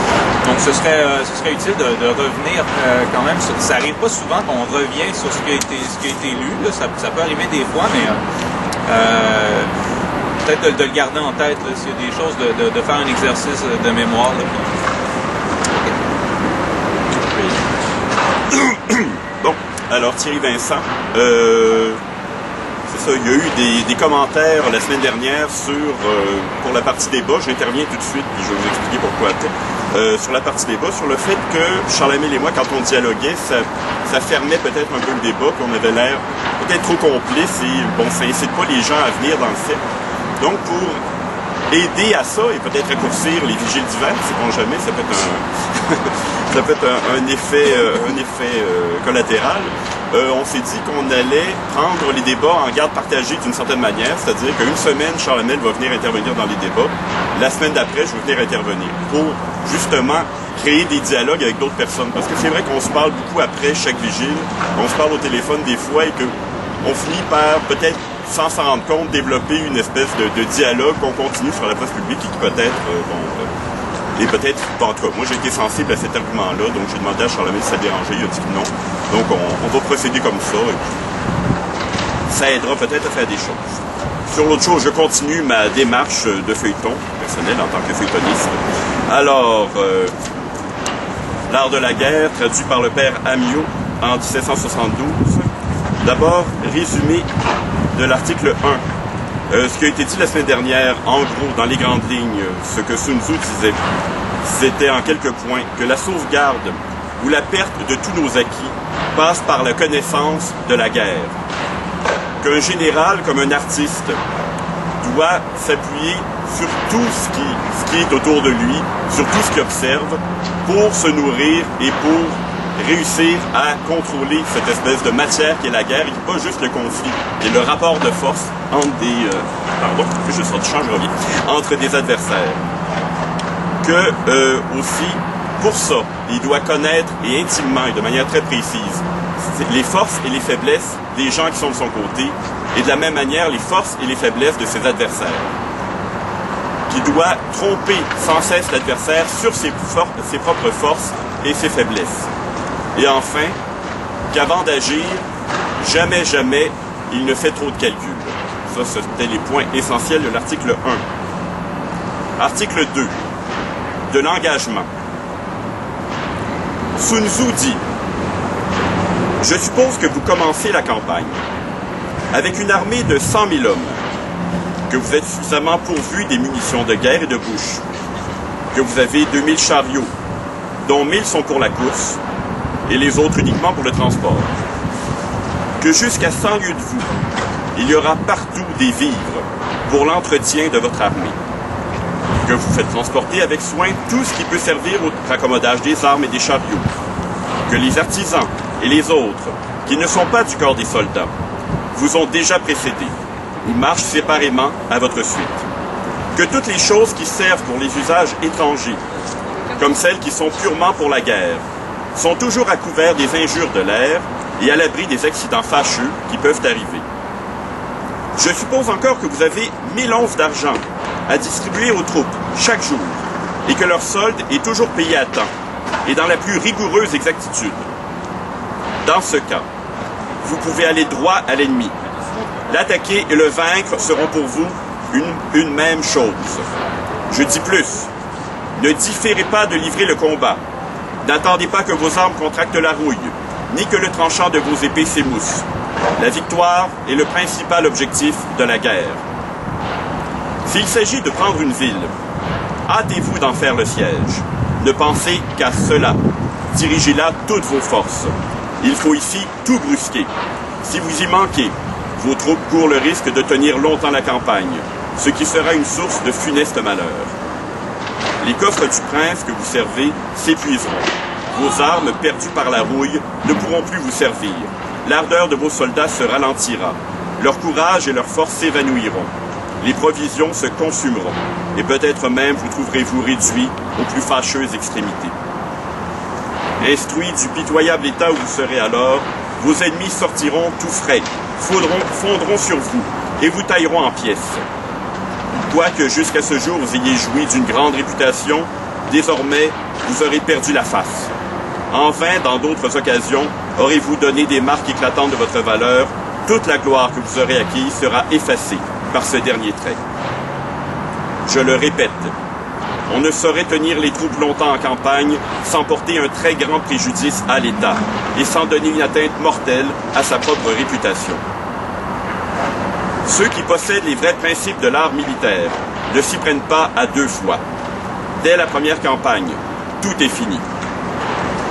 A: Donc ce serait utile de revenir quand même. Ça n'arrive pas souvent qu'on revient sur ce qui a été lu. Là. Ça peut arriver des fois, mais peut-être de le garder en tête. S'il y a des choses, de faire un exercice de mémoire. Là,
D: Bon, alors Thierry Vincent, c'est ça, il y a eu des commentaires la semaine dernière pour la partie débat, j'interviens tout de suite, puis je vais vous expliquer pourquoi. Sur la partie débat, sur le fait que Charles-Émile et moi, quand on dialoguait, ça fermait peut-être un peu le débat, puis on avait l'air peut-être trop complice, et bon, ça incite pas les gens à venir dans le fait. Donc pour aider à ça et peut-être raccourcir les vigiles d'hiver, sait-on jamais, ça peut être un effet collatéral. on s'est dit qu'on allait prendre les débats en garde partagée d'une certaine manière, c'est-à-dire qu'une semaine, Charles Hamel va venir intervenir dans les débats, la semaine d'après, je vais venir intervenir pour justement créer des dialogues avec d'autres personnes. Parce que c'est vrai qu'on se parle beaucoup après chaque vigile, on se parle au téléphone des fois et qu'on finit par peut-être, sans s'en rendre compte, développer une espèce de dialogue qu'on continue sur la place publique et qui peut-être, et peut-être, en tout cas, moi j'ai été sensible à cet argument-là, donc j'ai demandé à Charles Hamel si ça dérangeait, il a dit que non. Donc on va procéder comme ça, et puis ça aidera peut-être à faire des choses. Sur l'autre chose, je continue ma démarche de feuilleton personnel en tant que feuilletoniste. Alors, L'art de la guerre, traduit par le père Amiot en 1772. D'abord, résumé de l'article 1. Ce qui a été dit la semaine dernière, en gros, dans les grandes lignes, ce que Sun Tzu disait, c'était en quelques points que la sauvegarde ou la perte de tous nos acquis passe par la connaissance de la guerre. Qu'un général, comme un artiste, doit s'appuyer sur tout ce qui est autour de lui, sur tout ce qu'il observe, pour se nourrir et pour réussir à contrôler cette espèce de matière qui est la guerre, et qui n'est pas juste le conflit, et le rapport de force entre des... je sors du champ, je reviens. Entre des adversaires. Que, aussi, pour ça, il doit connaître, et intimement, et de manière très précise, les forces et les faiblesses des gens qui sont de son côté, et de la même manière, les forces et les faiblesses de ses adversaires. Qui doit tromper sans cesse l'adversaire sur ses propres forces et ses faiblesses. Et enfin, qu'avant d'agir, jamais, il ne fait trop de calculs. Ça, c'était les points essentiels de l'article 1. Article 2. De l'engagement. Sun Tzu dit « Je suppose que vous commencez la campagne avec une armée de 100 000 hommes, que vous êtes suffisamment pourvus des munitions de guerre et de bouche, que vous avez 2000 chariots, dont 1000 sont pour la course, et les autres uniquement pour le transport. Que jusqu'à 100 lieues de vous, il y aura partout des vivres pour l'entretien de votre armée. Que vous faites transporter avec soin tout ce qui peut servir au raccommodage des armes et des chariots. Que les artisans et les autres, qui ne sont pas du corps des soldats, vous ont déjà précédé ou marchent séparément à votre suite. Que toutes les choses qui servent pour les usages étrangers, comme celles qui sont purement pour la guerre, sont toujours à couvert des injures de l'air et à l'abri des accidents fâcheux qui peuvent arriver. Je suppose encore que vous avez 1000 onces d'argent à distribuer aux troupes chaque jour et que leur solde est toujours payé à temps et dans la plus rigoureuse exactitude. Dans ce cas, vous pouvez aller droit à l'ennemi. L'attaquer et le vaincre seront pour vous une même chose. Je dis plus, ne différez pas de livrer le combat. N'attendez pas que vos armes contractent la rouille, ni que le tranchant de vos épées s'émousse. La victoire est le principal objectif de la guerre. S'il s'agit de prendre une ville, hâtez-vous d'en faire le siège. Ne pensez qu'à cela. Dirigez là toutes vos forces. Il faut ici tout brusquer. Si vous y manquez, vos troupes courent le risque de tenir longtemps la campagne, ce qui sera une source de funeste malheur. Les coffres du prince que vous servez s'épuiseront. Vos armes, perdues par la rouille, ne pourront plus vous servir. L'ardeur de vos soldats se ralentira. Leur courage et leur force s'évanouiront. Les provisions se consumeront. Et peut-être même vous trouverez-vous réduits aux plus fâcheuses extrémités. Instruits du pitoyable état où vous serez alors, vos ennemis sortiront tout frais, fondront sur vous et vous tailleront en pièces. Quoique jusqu'à ce jour vous ayez joui d'une grande réputation, désormais vous aurez perdu la face. En vain, dans d'autres occasions, aurez-vous donné des marques éclatantes de votre valeur, toute la gloire que vous aurez acquise sera effacée par ce dernier trait. Je le répète, on ne saurait tenir les troupes longtemps en campagne sans porter un très grand préjudice à l'État et sans donner une atteinte mortelle à sa propre réputation. Ceux qui possèdent les vrais principes de l'art militaire ne s'y prennent pas à deux fois. Dès la première campagne, tout est fini.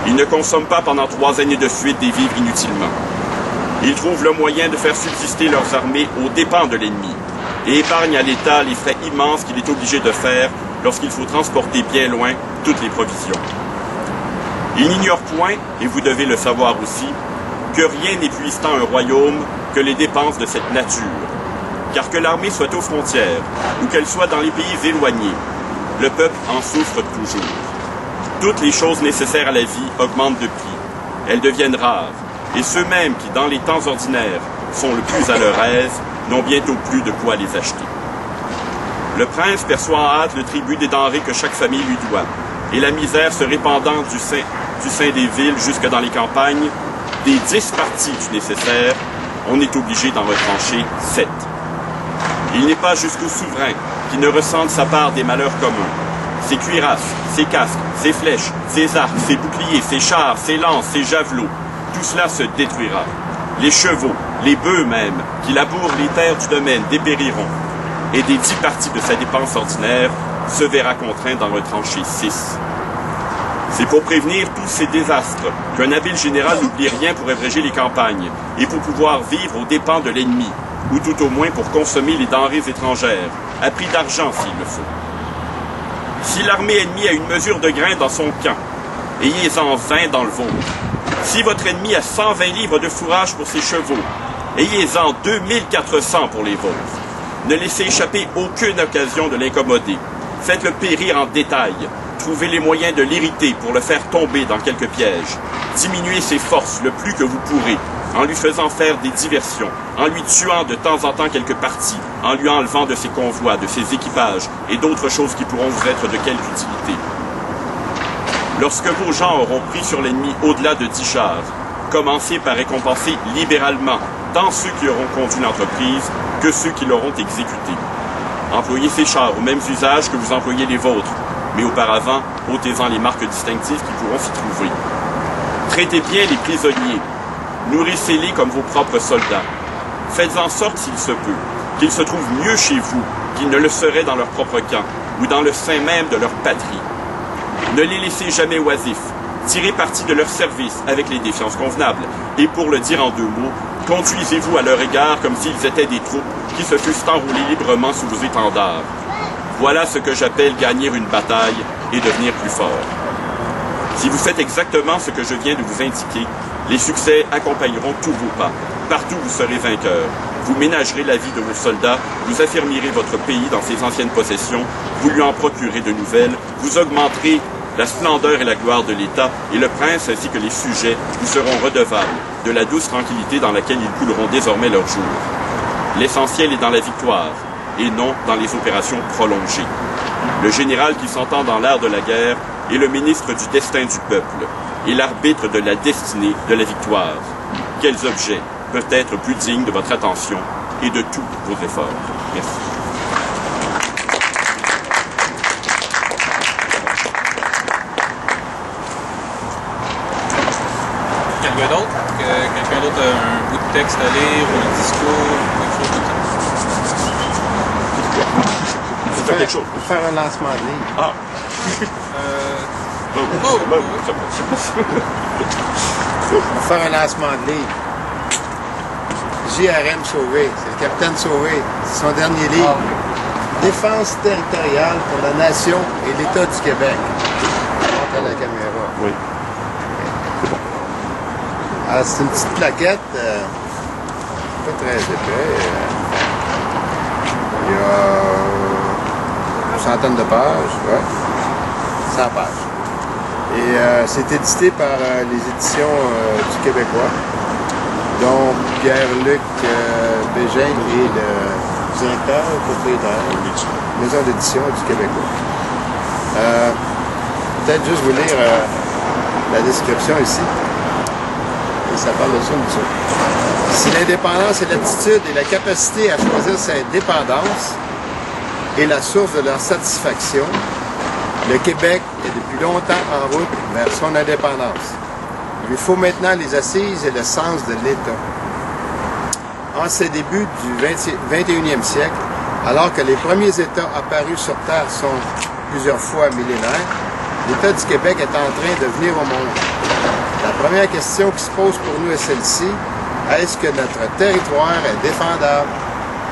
D: Ils ne consomment pas pendant 3 années de suite des vivres inutilement. Ils trouvent le moyen de faire subsister leurs armées aux dépens de l'ennemi et épargnent à l'État les frais immenses qu'il est obligé de faire lorsqu'il faut transporter bien loin toutes les provisions. Ils n'ignorent point, et vous devez le savoir aussi, que rien n'épuise tant un royaume que les dépenses de cette nature. Car que l'armée soit aux frontières ou qu'elle soit dans les pays éloignés, le peuple en souffre toujours. Toutes les choses nécessaires à la vie augmentent de prix. Elles deviennent rares, et ceux-mêmes qui, dans les temps ordinaires, sont le plus à leur aise, n'ont bientôt plus de quoi les acheter. Le prince perçoit en hâte le tribut des denrées que chaque famille lui doit, et la misère se répandant du sein des villes jusque dans les campagnes, des 10 parties du nécessaire, on est obligé d'en retrancher 7. Il n'est pas jusqu'au souverain qui ne ressente sa part des malheurs communs. Ses cuirasses, ses casques, ses flèches, ses arcs, ses boucliers, ses chars, ses lances, ses javelots, tout cela se détruira. Les chevaux, les bœufs même, qui labourent les terres du domaine, dépériront. Et des 10 parties de sa dépense ordinaire, se verra contraint d'en retrancher 6. C'est pour prévenir tous ces désastres qu'un habile général n'oublie rien pour abréger les campagnes et pour pouvoir vivre aux dépens de l'ennemi, ou tout au moins pour consommer les denrées étrangères, à prix d'argent s'il le faut. Si l'armée ennemie a une mesure de grain dans son camp, ayez-en 20 dans le vôtre. Si votre ennemi a 120 livres de fourrage pour ses chevaux, ayez-en 2400 pour les vôtres. Ne laissez échapper aucune occasion de l'incommoder. Faites-le périr en détail. Trouvez les moyens de l'irriter pour le faire tomber dans quelques pièges. Diminuez ses forces le plus que vous pourrez, en lui faisant faire des diversions, en lui tuant de temps en temps quelques parties, en lui enlevant de ses convois, de ses équipages et d'autres choses qui pourront vous être de quelque utilité. Lorsque vos gens auront pris sur l'ennemi au-delà de 10 chars, commencez par récompenser libéralement tant ceux qui auront conduit l'entreprise que ceux qui l'auront exécutée. Employez ces chars aux mêmes usages que vous employez les vôtres, mais auparavant, ôtez-en les marques distinctives qui pourront s'y trouver. Traitez bien les prisonniers. Nourrissez-les comme vos propres soldats. Faites en sorte, s'il se peut, qu'ils se trouvent mieux chez vous qu'ils ne le seraient dans leur propre camp ou dans le sein même de leur patrie. Ne les laissez jamais oisifs. Tirez parti de leur service avec les défiances convenables. Et pour le dire en 2 mots, conduisez-vous à leur égard comme s'ils étaient des troupes qui se fussent enroulées librement sous vos étendards. Voilà ce que j'appelle gagner une bataille et devenir plus fort. Si vous faites exactement ce que je viens de vous indiquer, les succès accompagneront tous vos pas. Partout vous serez vainqueur. Vous ménagerez la vie de vos soldats, vous affirmerez votre pays dans ses anciennes possessions, vous lui en procurez de nouvelles, vous augmenterez la splendeur et la gloire de l'État, et le prince ainsi que les sujets vous seront redevables de la douce tranquillité dans laquelle ils couleront désormais leurs jours. L'essentiel est dans la victoire, et non dans les opérations prolongées. Le général qui s'entend dans l'art de la guerre est le ministre du destin du peuple, et l'arbitre de la destinée de la victoire. Quels objets peuvent être plus dignes de votre attention et de tous vos efforts? Merci.
A: Quelqu'un d'autre? Quelqu'un d'autre a un bout de texte à lire ou un discours, quelque chose comme ça?
D: Quelque chose.
B: Faire un lancement de livre.
D: Ah.
B: On va faire un lancement de livre. JRM Sauvé, c'est le capitaine Sauvé. C'est son dernier livre. Défense territoriale pour la nation et l'État du Québec. On monte à la caméra.
D: Oui.
B: Alors, c'est une petite plaquette, pas très épais. Il y a une centaine de pages, ouais. 100 pages. Et c'est édité par les éditions du Québécois, dont Pierre-Luc Bégin est le directeur, propriétaire de la maison d'édition du Québécois. Peut-être juste vous lire la description ici. Et ça parle de ça, nous autres. Si l'indépendance et l'attitude et la capacité à choisir sa dépendance est la source de leur satisfaction, le Québec est depuis longtemps en route vers son indépendance. Il lui faut maintenant les assises et le sens de l'État. En ces débuts du 21e siècle, alors que les premiers États apparus sur Terre sont plusieurs fois millénaires, l'État du Québec est en train de venir au monde. La première question qui se pose pour nous est celle-ci. Est-ce que notre territoire est défendable?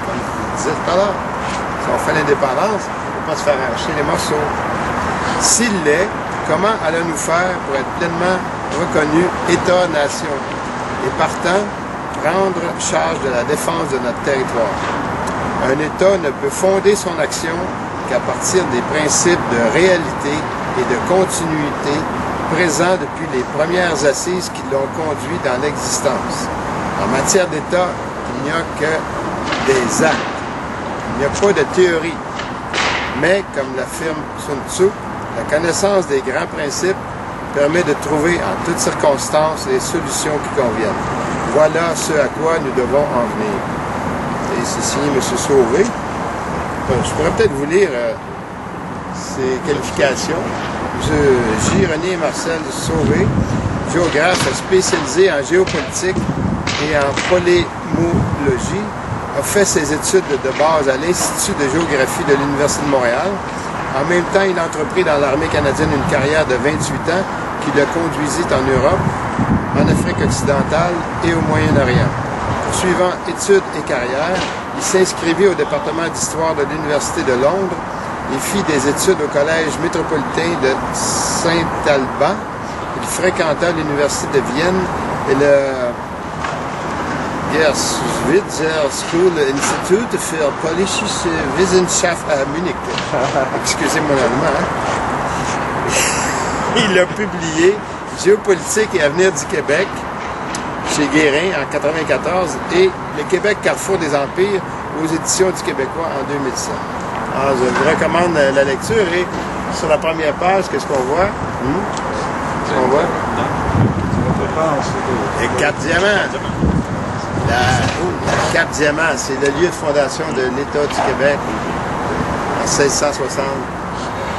B: Comme je vous le disais tout à l'heure, si on fait l'indépendance, on ne peut pas se faire arracher les morceaux. S'il l'est, comment allons-nous faire pour être pleinement reconnu État-nation et partant, prendre charge de la défense de notre territoire. Un État ne peut fonder son action qu'à partir des principes de réalité et de continuité présents depuis les premières assises qui l'ont conduit dans l'existence. En matière d'État, il n'y a que des actes. Il n'y a pas de théorie. Mais, comme l'affirme Sun Tzu, la connaissance des grands principes permet de trouver en toutes circonstances les solutions qui conviennent. Voilà ce à quoi nous devons en venir. Et c'est signé M. Sauvé. Je pourrais peut-être vous lire ses qualifications. M. J. René Marcel Sauvé, géographe spécialisé en géopolitique et en polémologie, a fait ses études de base à l'Institut de géographie de l'Université de Montréal. En même temps, il a entrepris dans l'armée canadienne une carrière de 28 ans qui le conduisit en Europe, en Afrique occidentale et au Moyen-Orient. Poursuivant études et carrière, il s'inscrivit au département d'histoire de l'Université de Londres et fit des études au Collège métropolitain de Saint-Alban. Il fréquenta l'Université de Vienne et le Schweizer School Institute für Politische Wissenschaft à Munich. Excusez mon allemand. Il a publié Géopolitique et avenir du Québec chez Guérin en 1994 et Le Québec, carrefour des empires aux éditions du Québécois en 2007. Alors, je vous recommande la lecture et sur la première page, qu'est-ce qu'on voit? Qu'est-ce qu'on voit? Les Cap Diamants. La Cap Diamant, c'est le lieu de fondation de l'État du Québec en 1660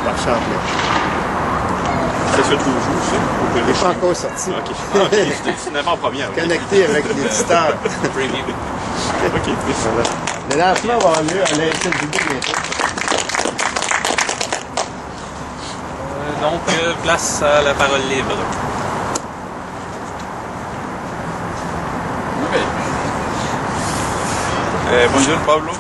B: par Champlain.
D: Ça se trouve où, ça?
B: Il n'est pas encore sorti.
D: OK. C'est une avant-première.
B: Connecté avec l'éditeur.
D: OK.
B: Voilà. Le lancement va avoir lieu à l'Institut du bientôt.
A: Donc, place à la parole libre.
E: Bonjour Pablo.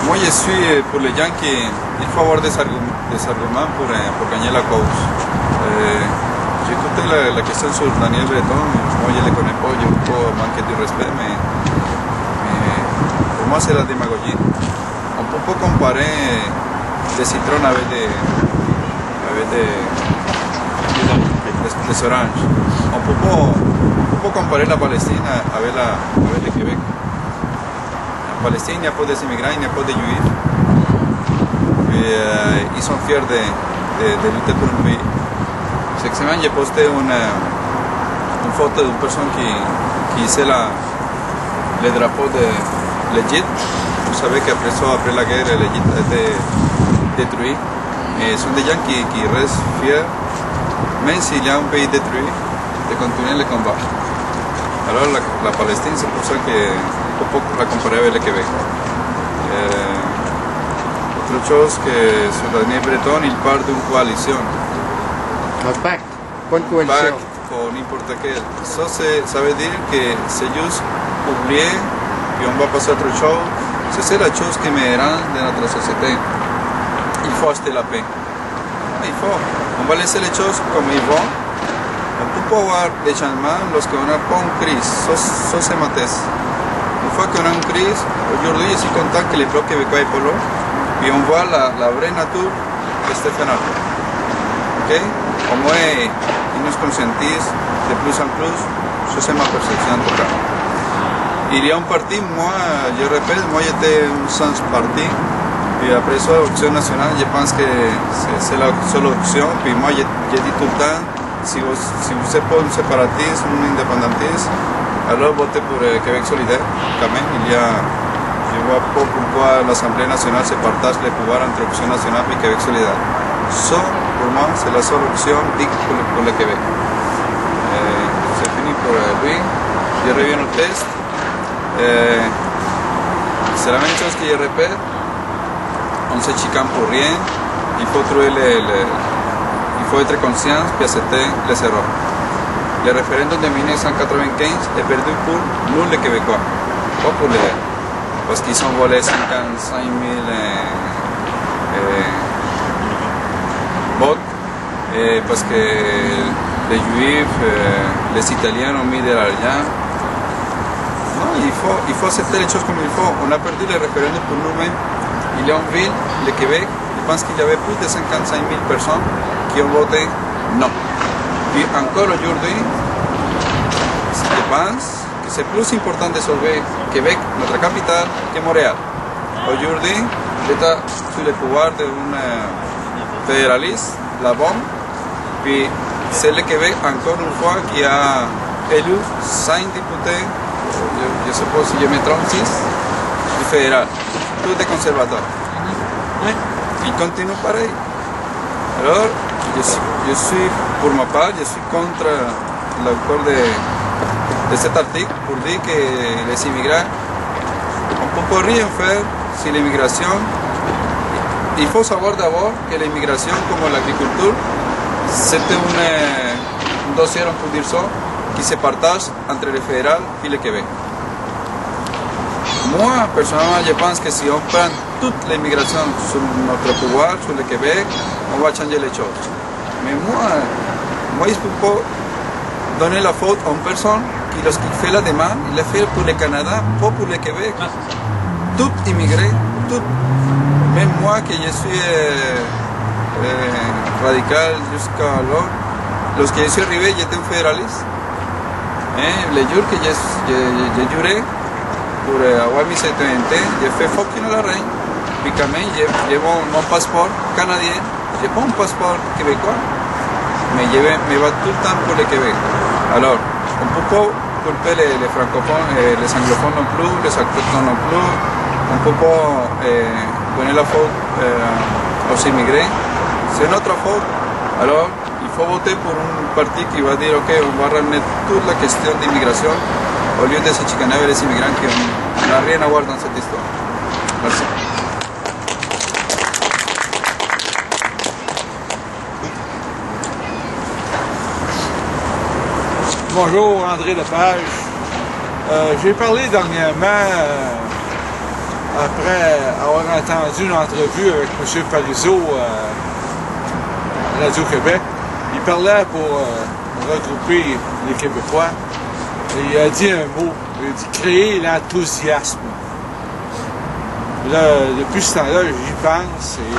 E: Moi je suis pour les gens qu'il faut avoir des arguments pour gagner la cause. J'ai écouté la question sur Daniel Breton, moi je ne le connais pas, je peux manquer de respect, mais pour moi c'est la démagogie. On ne peut pas comparer des citrons avec des oranges. On ne peut pas comparer la Palestine avec le Québec. En Palestine, il n'y a pas d'immigrants, il n'y a pas de juifs. Et ils sont fiers de lutter pour un pays. Cette semaine, j'ai posté une photo d'une personne qui hissait le drapeau de l'Égypte. Vous savez qu'après la guerre, l'Égypte a été détruit. Et ce sont des gens qui restent fiers, même s'il y a un pays détruit, de continuer le combat. Alors la Palestine, c'est pour ça qu'on peut la comparer avec le Québec. Autre chose que sur Daniel Breton, il parle d'une coalition.
B: Un pacte, pas une coalition.
E: Pacte ou n'importe quel. Ça veut dire que c'est juste oublier et on va passer à autre chose. C'est la chose qui me rend de notre société. Il faut acheter la paix. On va laisser les choses comme ils vont. On peut pas avoir des changements lorsqu'on n'a pas une crise. Ça c'est ma thèse. Une fois qu'on a une crise, aujourd'hui je suis content que les blocs québécois et polo, puis on voit la vraie nature de ce phénomène. Okay? Au moins, ils nous conscientisent de plus en plus. Ça c'est ma perception en tout cas. Il y a un parti, moi, je répète, moi j'étais sans parti. Et après ça, l'option nationale, je pense que c'est la seule option. Puis moi, j'ai dit tout le temps, si vous n'êtes pas un séparatiste, un indépendantiste, alors votez pour Québec solidaire. Quand même, je ne vois pas pourquoi l'Assemblée nationale se partage les pouvoirs entre option nationale et Québec solidaire. Ça, pour moi, c'est la seule option digne pour le Québec. C'est fini pour lui. Je reviens au test. C'est la même chose que je répète. On se chicane pour rien, il faut trouver il faut être conscient et accepter les erreurs. Le référendum de 1995 est perdu pour nous les Québécois, pas pour les... parce qu'ils ont volé 55 000 votes parce que les Juifs, les Italiens ont mis de l'argent. Non, il faut accepter les choses comme il faut. On a perdu le référendum pour nous-mêmes. Il y a une ville, le Québec, je pense qu'il y avait plus de 55 000 personnes qui ont voté non. Et encore aujourd'hui, je pense que c'est plus important de sauver Québec, notre capitale, que Montréal. Aujourd'hui, l'État sous le pouvoir d'un fédéraliste, la bombe, puis c'est le Québec, encore une fois, qui a élu 5 députés, je suppose si je me trompe, 6, du fédéral, tous des conservateurs. Ils continuent pareil. Alors, je suis, pour ma part, je suis contre l'auteur de cet article pour dire que les immigrants, on ne peut rien faire si l'immigration. Il faut savoir d'abord que l'immigration, comme l'agriculture, c'était un dossier, on peut dire ça, qui se partage entre le fédéral et le Québec. Moi, personnellement, je pense que si on prend toute l'immigration sur notre pouvoir, sur le Québec, on va changer les choses. Mais moi, je ne peux pas donner la faute à une personne qui, lorsqu'il fait la demande, il la fait pour le Canada, pas pour le Québec. Tout immigré, tout. Même moi, que je suis radical jusqu'à alors, lorsque je suis arrivé, j'étais un fédéraliste. Le jour que j'ai juré pour avoir mis cette identité, j'ai fait fucking la reine. Puis quand même, j'ai mon passeport canadien, j'ai pas un passeport québécois, mais je me bats tout le temps pour le Québec. Alors, on ne peut pas culper les francophones, les anglophones non plus, les autochtones non plus, on ne peut pas donner la faute aux immigrés, c'est notre faute. Alors, il faut voter pour un parti qui va dire, ok, on va ramener toute la question d'immigration au lieu de se chicaner avec les immigrants qui n'ont rien à voir dans cette histoire. Merci.
F: Bonjour, André Lepage. J'ai parlé dernièrement, après avoir entendu une entrevue avec M. Parizeau à Radio-Québec. Il parlait pour regrouper les Québécois. Et il a dit un mot, il a dit créer l'enthousiasme. Là, depuis ce temps-là, j'y pense et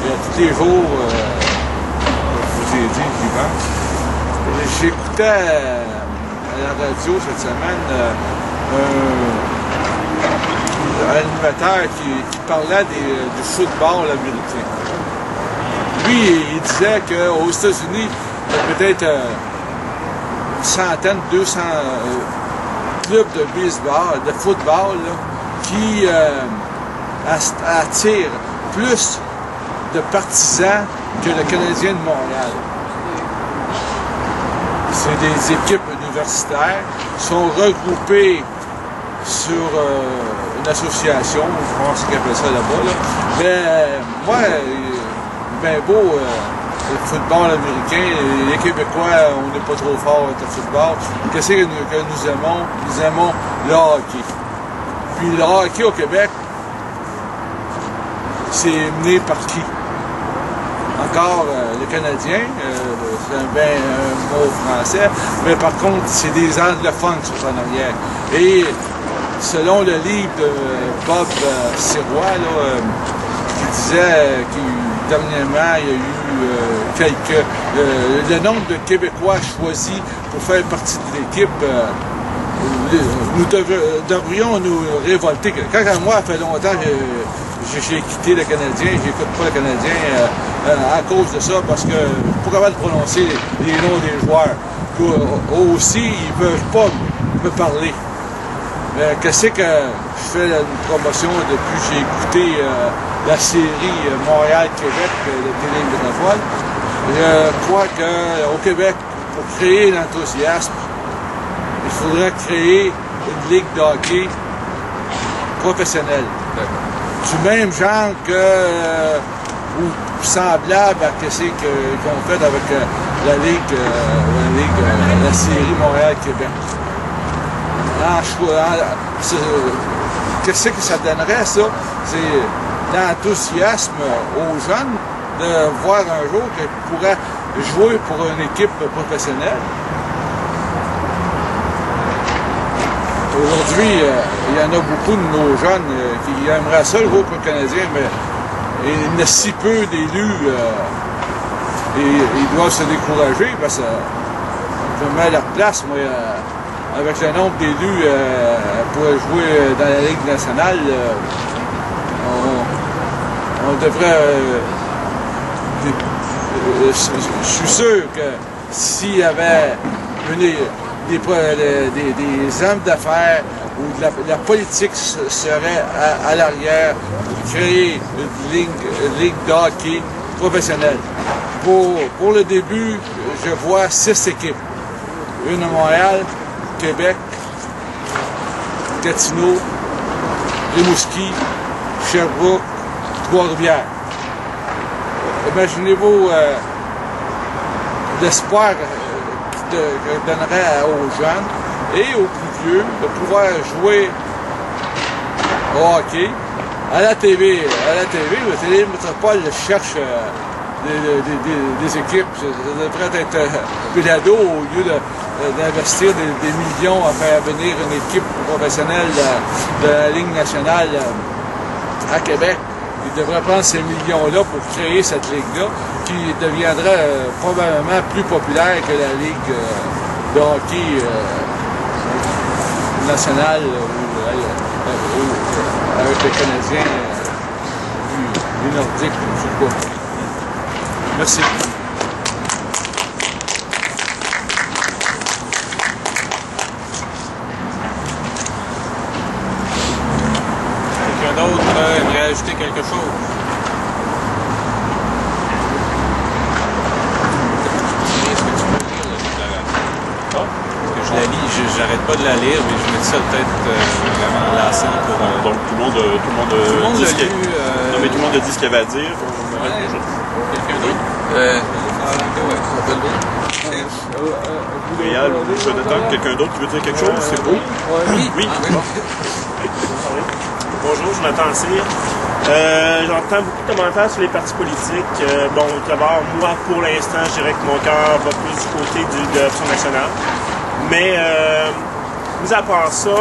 F: à tous les jours, je vous ai dit, j'y pense. J'écoutais à la radio cette semaine un animateur qui parlait du football américain. Lui, il disait qu'aux États-Unis, il y a peut-être une centaine, 200 clubs de baseball, de football, là, qui attirent plus de partisans que le Canadien de Montréal. C'est des équipes universitaires qui sont regroupées sur une association, je pense qu'ils appellent ça là-bas. Là. Mais moi, ben beau le football américain, les Québécois, on n'est pas trop fort avec le football. Qu'est-ce que nous aimons? Nous aimons le hockey. Puis le hockey au Québec, c'est mené par qui? Encore le Canadien, c'est un mot français, mais par contre, c'est des anglophones qui sont en arrière. Et selon le livre de Bob Sirois, là, qui disait que dernièrement, il y a eu le nombre de Québécois choisis pour faire partie de l'équipe, nous devrions nous révolter. Quand moi, ça fait longtemps que j'ai quitté le Canadien, j'écoute pas le Canadien à cause de ça, parce que je ne suis pas capable de prononcer les noms des joueurs. Eux aussi, ils ne peuvent pas me parler. Mais qu'est-ce que je fais une promotion depuis que j'ai écouté la série Montréal-Québec de Télé-Métropole. Je crois qu'au Québec, pour créer l'enthousiasme, il faudrait créer une ligue de hockey professionnelle. Du même genre ou semblable à ce qu'ils ont fait avec la série Montréal-Québec. Qu'est-ce que ça donnerait, ça? C'est l'enthousiasme aux jeunes de voir un jour qu'il pourrait jouer pour une équipe professionnelle. Aujourd'hui, il y en a beaucoup de nos jeunes qui aimeraient ça jouer pour le Canadien, mais il y a si peu d'élus et ils doivent se décourager parce que je mets à leur place, moi, avec le nombre d'élus pour jouer dans la Ligue nationale, on devrait... je suis sûr que s'il y avait des hommes d'affaires ou de la politique serait à l'arrière pour créer une ligue de hockey professionnelle. Pour le début, je vois 6 équipes. Une à Montréal, Québec, Gatineau, Rimouski, Sherbrooke, Trois-Rivières. Imaginez-vous l'espoir que donnerait aux jeunes et aux plus vieux de pouvoir jouer au hockey à la TV. Le Télémétropole cherche des équipes. Ça devrait être Pédado au lieu d'investir des millions à faire venir une équipe professionnelle de la Ligue nationale à Québec. Il devrait prendre ces millions-là pour créer cette ligue-là, qui deviendrait probablement plus populaire que la ligue de hockey nationale avec les Canadiens du Nordique, je sais pas. Merci.
A: Quelqu'un d'autre aimerait ajouter quelque chose? Est-ce que tu peux lire la déclaration? Parce que je la lis, j'arrête pas de la lire, mais je me dis ça peut-être vraiment lassant pour...
D: Donc tout le monde dit ce qu'il
A: lu.
D: Non, mais tout le monde a dit ce qu'il avait à dire.
A: Quelqu'un d'autre?
D: Réal ou Jonathan, quelqu'un d'autre qui veut dire quelque chose? C'est beau? Oui.
G: Bonjour, Jonathan Cyr. J'entends beaucoup de commentaires sur les partis politiques. Bon, d'abord, moi, pour l'instant, je dirais que mon cœur va plus du côté de l'option nationale. Mais, mis à part ça,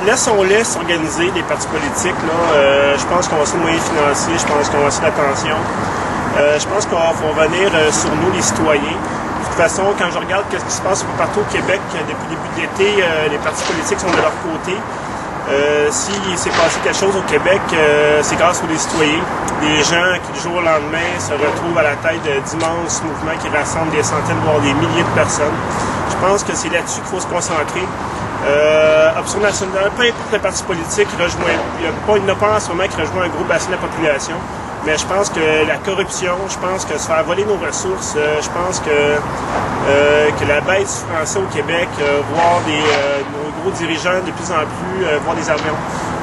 G: laissons-les s'organiser, les partis politiques. Là. Je pense qu'on va essayer de moyens financiers, je pense qu'on va essayer d'attention. Je pense qu'on va venir sur nous, les citoyens. De toute façon, quand je regarde ce qui se passe partout au Québec, depuis le début de l'été, les partis politiques sont de leur côté. S'il s'est passé quelque chose au Québec, c'est grâce aux citoyens, des gens qui, du jour au lendemain, se retrouvent à la tête d'immenses mouvements qui rassemblent des centaines, voire des milliers de personnes. Je pense que c'est là-dessus qu'il faut se concentrer. Option nationale, peu importe le parti politique, il n'y en a pas en ce moment qui rejoint un gros bassin de la population. Mais je pense que la corruption, je pense que se faire voler nos ressources, je pense que la baisse du français au Québec, voir nos gros dirigeants de plus en plus,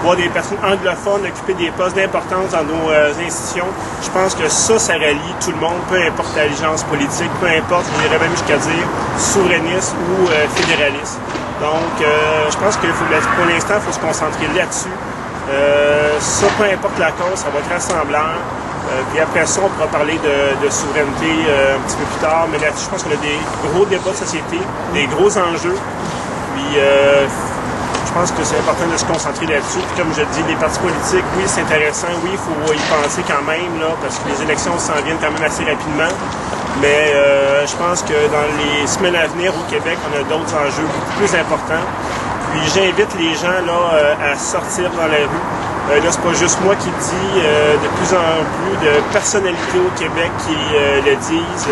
G: voir des personnes anglophones occuper des postes d'importance dans nos institutions, je pense que ça rallie tout le monde, peu importe l'allégeance politique, peu importe, je dirais même jusqu'à dire souverainiste ou fédéraliste. Donc, je pense que pour l'instant, il faut se concentrer là-dessus. Ça, peu importe la cause, ça va être rassemblant. Puis après ça, on pourra parler de souveraineté un petit peu plus tard. Mais là-dessus, je pense qu'on a des gros débats de société, des gros enjeux. Puis je pense que c'est important de se concentrer là-dessus. Puis comme je dis, les partis politiques, oui, c'est intéressant. Oui, il faut y penser quand même, là, parce que les élections s'en viennent quand même assez rapidement. Mais je pense que dans les semaines à venir au Québec, on a d'autres enjeux beaucoup plus importants. Puis j'invite les gens là, à sortir dans la rue. Là, c'est pas juste moi qui le dis, de plus en plus de personnalités au Québec qui le disent.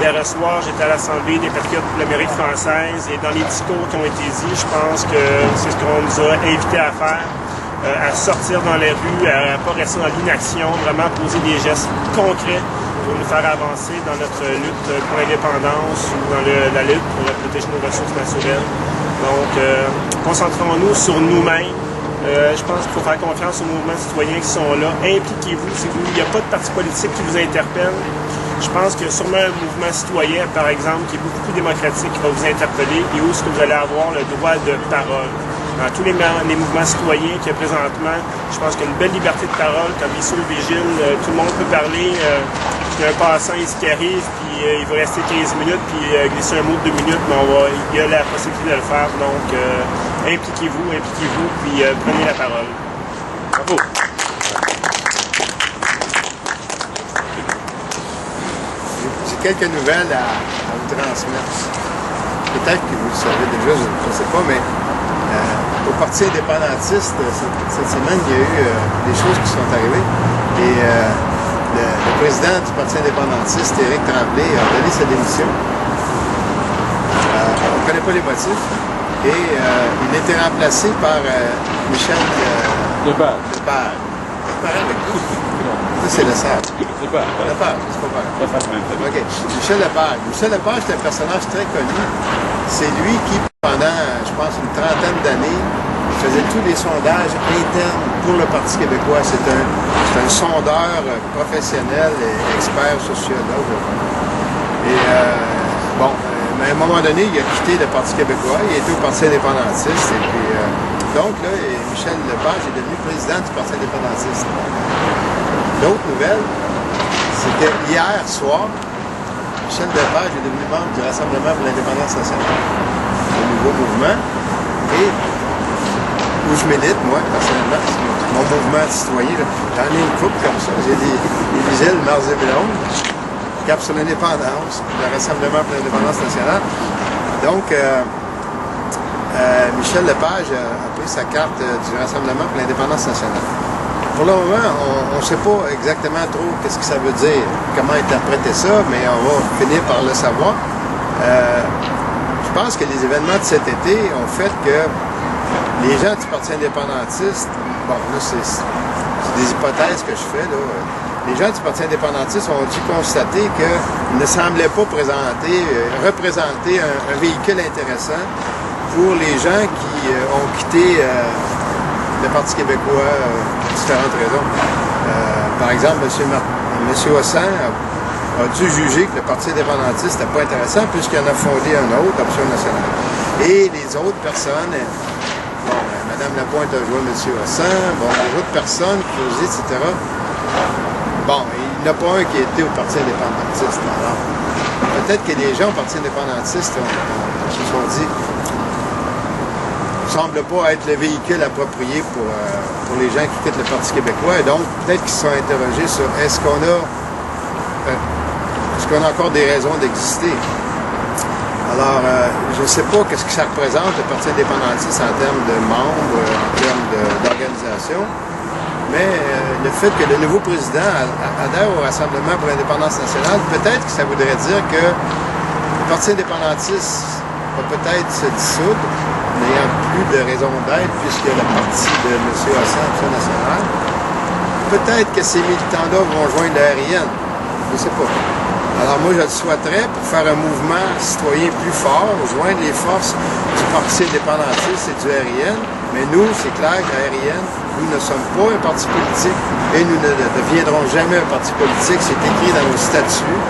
G: Hier soir, j'étais à l'Assemblée des Patriotes de l'Amérique française et dans les discours qui ont été dits, je pense que c'est ce qu'on nous a invités à faire, à sortir dans les rues, à ne pas rester dans l'inaction, vraiment poser des gestes concrets pour nous faire avancer dans notre lutte pour l'indépendance ou dans la lutte pour protéger nos ressources naturelles. Donc, concentrons-nous sur nous-mêmes. Je pense qu'il faut faire confiance aux mouvements citoyens qui sont là. Impliquez-vous, il n'y a pas de parti politique qui vous interpelle. Je pense qu'il y a sûrement un mouvement citoyen, par exemple, qui est beaucoup plus démocratique, qui va vous interpeller et où est-ce que vous allez avoir le droit de parole. dans tous les mouvements citoyens qu'il y a présentement. Je pense qu'il y a une belle liberté de parole, comme ici au Vigile, tout le monde peut parler. Il y a un passant ici qui arrive, puis il va rester 15 minutes, puis glisser un mot de 2 minutes, mais il y a la possibilité de le faire. Donc, impliquez-vous, puis prenez la parole. Bravo!
B: J'ai quelques nouvelles à vous transmettre. Peut-être que vous le savez déjà, je ne sais pas, mais au Parti indépendantiste, cette semaine, il y a eu des choses qui sont arrivées. Et le président du Parti indépendantiste, Éric Tremblay, a donné sa démission. On ne connaît pas les motifs. Et il a été remplacé par Michel
C: Lepage.
B: Lepage. Pareil avec vous. Ça, c'est le sable.
C: Lepage.
B: Lepage, c'est pas pareil. OK. Michel Lepage. Michel Lepage, c'est un personnage très connu. C'est lui qui, pendant, je pense, une trentaine d'années, faisait tous les sondages internes pour le Parti québécois. C'est un sondeur professionnel et expert sociologue. Et mais à un moment donné, il a quitté le Parti québécois, il était au Parti indépendantiste. Et puis, donc, là, Michel Lepage est devenu président du Parti indépendantiste. L'autre nouvelle, c'est que hier soir, Michel Lepage est devenu membre du Rassemblement pour l'indépendance nationale, le nouveau mouvement, et où je milite, moi, personnellement, c'est mon mouvement citoyen. J'en ai une couple comme ça. J'ai des vigiles, Mars et Blonde, Cap sur l'indépendance, le Rassemblement pour l'indépendance nationale. Donc, Michel Lepage a pris sa carte du Rassemblement pour l'indépendance nationale. Pour le moment, on ne sait pas exactement trop qu'est-ce que ça veut dire, comment interpréter ça, mais on va finir par le savoir. Je pense que les événements de cet été ont fait que les gens du Parti indépendantiste, bon, là, c'est des hypothèses que je fais, là. Les gens du Parti indépendantiste ont dû constater qu'ils ne semblaient pas représenter un véhicule intéressant pour les gens qui ont quitté le Parti québécois pour différentes raisons. Par exemple, M. Hossan a dû juger que le Parti indépendantiste n'était pas intéressant puisqu'il en a fondé un autre, Option nationale. Et les autres personnes, Mme Lapointe a joué M. Hossan, les autres personnes, Cloutier, etc. Bon, il n'y en a pas un qui a été au Parti indépendantiste. Alors, peut-être que les gens au Parti indépendantiste se sont dit ne semble pas être le véhicule approprié pour les gens qui quittent le Parti québécois. Et donc, peut-être qu'ils se sont interrogés sur est-ce qu'on a encore des raisons d'exister. Alors, je ne sais pas qu'est-ce que ça représente, le Parti indépendantiste, en termes de membres, en termes d'organisation. Mais le fait que le nouveau président adhère au Rassemblement pour l'indépendance nationale, peut-être que ça voudrait dire que le Parti indépendantiste va peut-être se dissoudre, n'ayant plus de raison d'être, puisque le parti de M. Hossan, Option nationale. Peut-être que ces militants-là vont joindre le RIN. Je ne sais pas. Alors moi, je le souhaiterais pour faire un mouvement citoyen plus fort, joindre les forces du Parti indépendantiste et du RIN. Mais nous, c'est clair que le RIN, nous ne sommes pas un parti politique et nous ne deviendrons jamais un parti politique. C'est écrit dans nos statuts.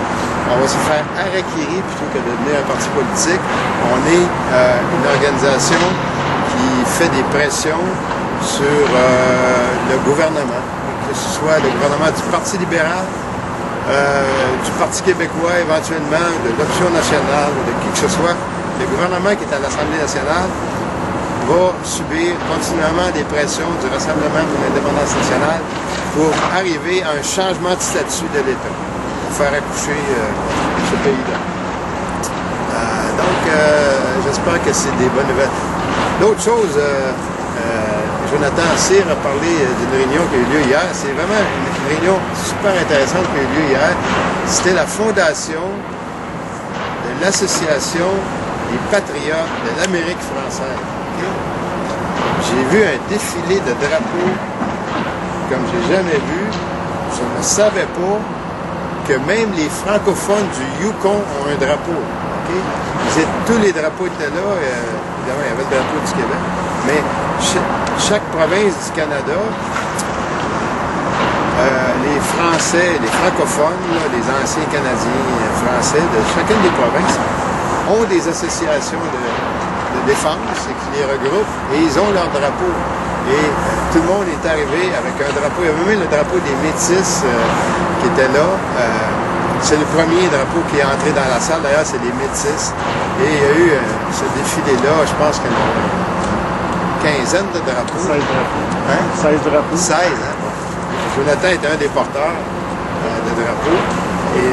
B: On va se faire harakiri plutôt que de devenir un parti politique. On est une organisation qui fait des pressions sur le gouvernement, que ce soit le gouvernement du Parti libéral, du Parti québécois éventuellement, de l'Option nationale, ou de qui que ce soit. Le gouvernement qui est à l'Assemblée nationale va subir continuellement des pressions du Rassemblement pour l'indépendance nationale pour arriver à un changement de statut de l'État, pour faire accoucher ce pays-là. Donc, j'espère que c'est des bonnes nouvelles. L'autre chose, Jonathan Cyr a parlé d'une réunion qui a eu lieu hier. C'est vraiment une réunion super intéressante qui a eu lieu hier. C'était la fondation de l'Association des patriotes de l'Amérique française. Okay? J'ai vu un défilé de drapeaux comme j'ai jamais vu. Je ne savais pas que même les francophones du Yukon ont un drapeau. Okay? Tous les drapeaux étaient là. Évidemment, il y avait le drapeau du Québec. Mais chaque province du Canada, les Français, les francophones, là, les anciens Canadiens français de chacune des provinces ont des associations de défense et qui les regroupent, et ils ont leur drapeau. Et tout le monde est arrivé avec un drapeau. Il y avait même le drapeau des Métis qui était là. C'est le premier drapeau qui est entré dans la salle. D'ailleurs, c'est les Métis. Et il y a eu ce défilé-là, je pense qu'il y a une quinzaine de drapeaux.
G: 16 drapeaux.
B: Hein?
G: 16 drapeaux.
B: 16, hein? Bon. Jonathan était un des porteurs de drapeaux. Et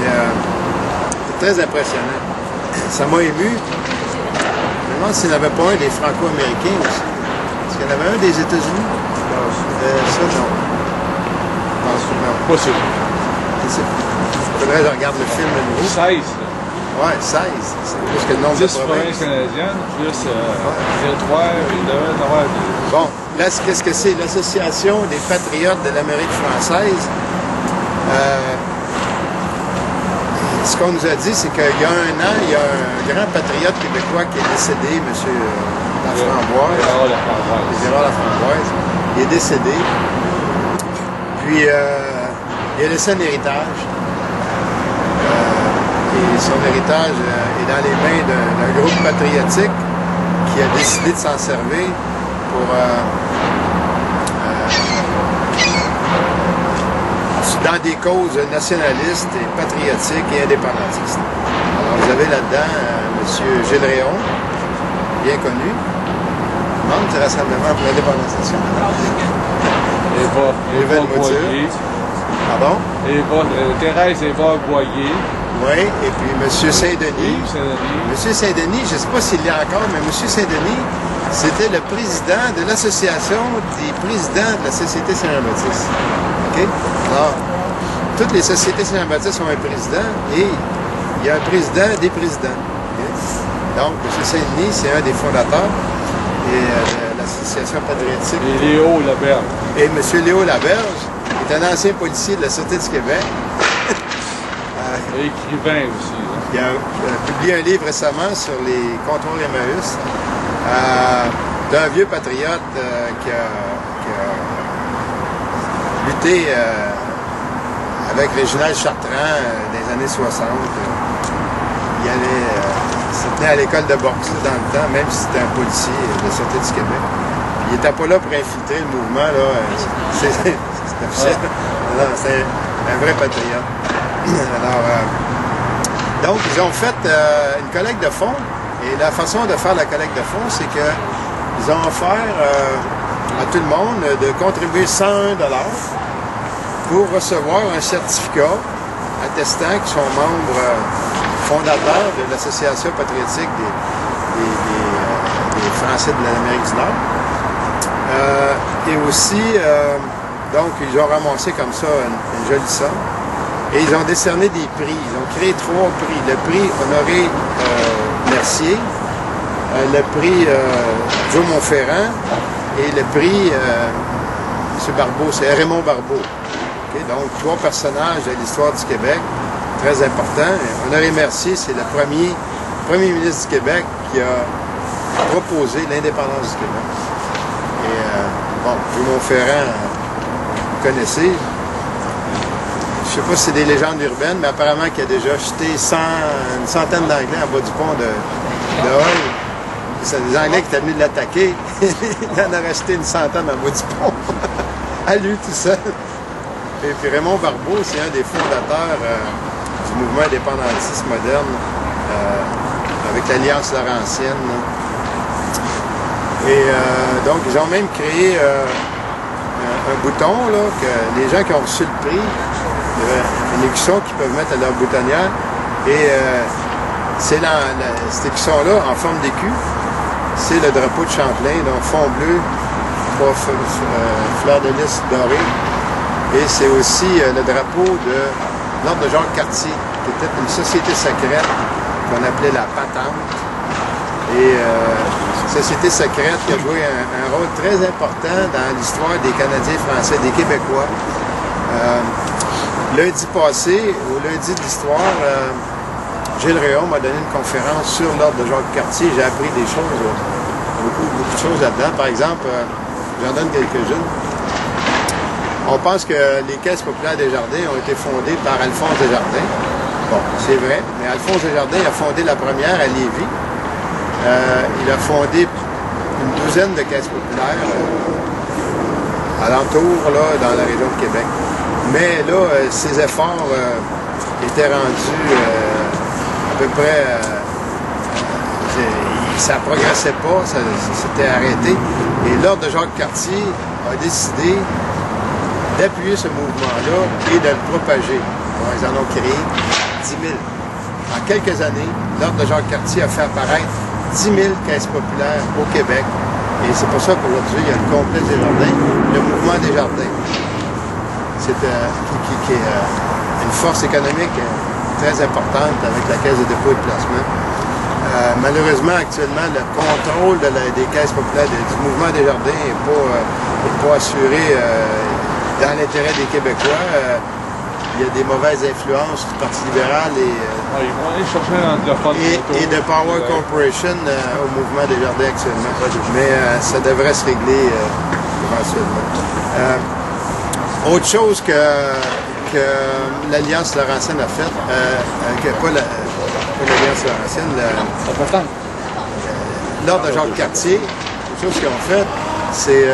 B: c'est très impressionnant. Ça m'a ému. Je me demande s'il n'y en avait pas un des Franco-Américains aussi. Est-ce qu'il y en avait un des États-Unis? Ça, non. Non.
C: Pas sûr.
B: Je sais pas. Il faudrait que je regarde le film de nouveau.
C: 16.
B: Ouais, 16. C'est plus que le nombre
C: 10
B: de provinces.
C: provinces canadiennes, plus territoire, il devrait en avoir deux.
B: Bon, là, qu'est-ce que c'est? L'Association des patriotes de l'Amérique française. Ce qu'on nous a dit, c'est qu'il y a un an, il y a un grand patriote québécois qui est décédé, M. Laframboise. Gérard Laframboise. Il est décédé. Puis, il a laissé un héritage. Et son héritage est dans les mains d'un groupe patriotique qui a décidé de s'en servir pour dans des causes nationalistes et patriotiques et indépendantistes. Alors, vous avez là-dedans M. Gilles Réon, bien connu, membre du Rassemblement pour l'indépendance nationale.
C: Eva Boyer.
B: Pardon?
C: Thérèse Eva Boyer.
B: Oui, et puis M. Saint-Denis. M. Saint-Denis, je ne sais pas s'il y a encore, mais M. Saint-Denis, c'était le président de l'Association des présidents de la Société Saint-Jean-Baptiste. OK? Alors, toutes les sociétés Saint-Jean-Baptiste ont un président et il y a un président des présidents. Okay? Donc, M. Saint-Denis, c'est un des fondateurs et, de l'Association patriotique.
C: Et Léo Laberge.
B: Et M. Léo Laberge est un ancien policier de la Sûreté du Québec.
C: Écrivain aussi. Hein.
B: Il a publié un livre récemment sur les contrôles Emmaüs d'un vieux patriote qui a lutté avec Réginald Chartrand des années 60. Il allait se tenait à l'école de boxe dans le temps, même si c'était un policier de la Sûreté du Québec. Il n'était pas là pour infiltrer le mouvement, là. C'est officiel. Non, c'est un vrai patriote. Alors, donc, ils ont fait une collecte de fonds. Et la façon de faire la collecte de fonds, c'est qu'ils ont offert à tout le monde de contribuer 101 $ pour recevoir un certificat attestant qu'ils sont membres fondateurs de l'Association patriotique des Français de l'Amérique du Nord. Et aussi, donc, ils ont ramassé comme ça une jolie somme. Et ils ont décerné des prix. Ils ont créé 3 prix. Le prix Honoré Mercier, le prix Joe Montferrand et le prix M. Barbeau, c'est Raymond Barbeau. Okay? Donc, 3 personnages de l'histoire du Québec, très importants. Honoré Mercier, c'est le premier ministre du Québec qui a proposé l'indépendance du Québec. Et, bon, Joe Montferrand, vous connaissez. Je ne sais pas si c'est des légendes urbaines, mais apparemment qu'il a déjà jeté une centaine d'Anglais en bas du pont de Hull. C'est des Anglais qui étaient venus l'attaquer. Il en a resté une centaine en bas du pont. À lui tout seul. Et puis Raymond Barbeau, c'est un des fondateurs du mouvement indépendantiste moderne avec l'Alliance Laurentienne. Et donc, ils ont même créé un bouton là, que les gens qui ont reçu le prix, une écusson qu'ils peuvent mettre à leur boutonnière. Et c'est cette écusson-là, en forme d'écu, c'est le drapeau de Champlain, donc fond bleu, 3 fleurs de lys dorées. Et c'est aussi le drapeau de l'Ordre de Jacques-Cartier, qui était une société secrète qu'on appelait la Patente. Et société secrète qui a joué un rôle très important dans l'histoire des Canadiens français, des Québécois. Lundi passé, au lundi de l'histoire, Gilles Réon m'a donné une conférence sur l'Ordre de Jacques-Cartier. J'ai appris des choses, beaucoup de choses là-dedans. Par exemple, j'en donne quelques-unes. On pense que les caisses populaires des Jardins ont été fondées par Alphonse Desjardins. Bon, c'est vrai, mais Alphonse Desjardins a fondé la première à Lévis. Il a fondé une douzaine de caisses populaires alentour, là, dans la région de Québec. Mais là, ses efforts étaient rendus à peu près... ça ne progressait pas, ça s'était arrêté. Et l'Ordre de Jacques-Cartier a décidé d'appuyer ce mouvement-là et de le propager. Alors, ils en ont créé 10 000. En quelques années, l'Ordre de Jacques-Cartier a fait apparaître 10 000 caisses populaires au Québec. Et c'est pour ça qu'aujourd'hui, il y a le complexe des jardins, le mouvement des jardins. C'est qui est une force économique très importante avec la Caisse de dépôt et de placement. Malheureusement, actuellement, le contrôle des caisses populaires du mouvement des jardins n'est pas assuré dans l'intérêt des Québécois. Il y a des mauvaises influences du Parti libéral et de Power Corporation au mouvement des jardins actuellement. Mais ça devrait se régler éventuellement. Autre chose que l'Alliance Laurentienne a faite, pas l'Alliance Laurentienne, l'Ordre de Jacques-Cartier, autre chose qu'ils ont fait, c'est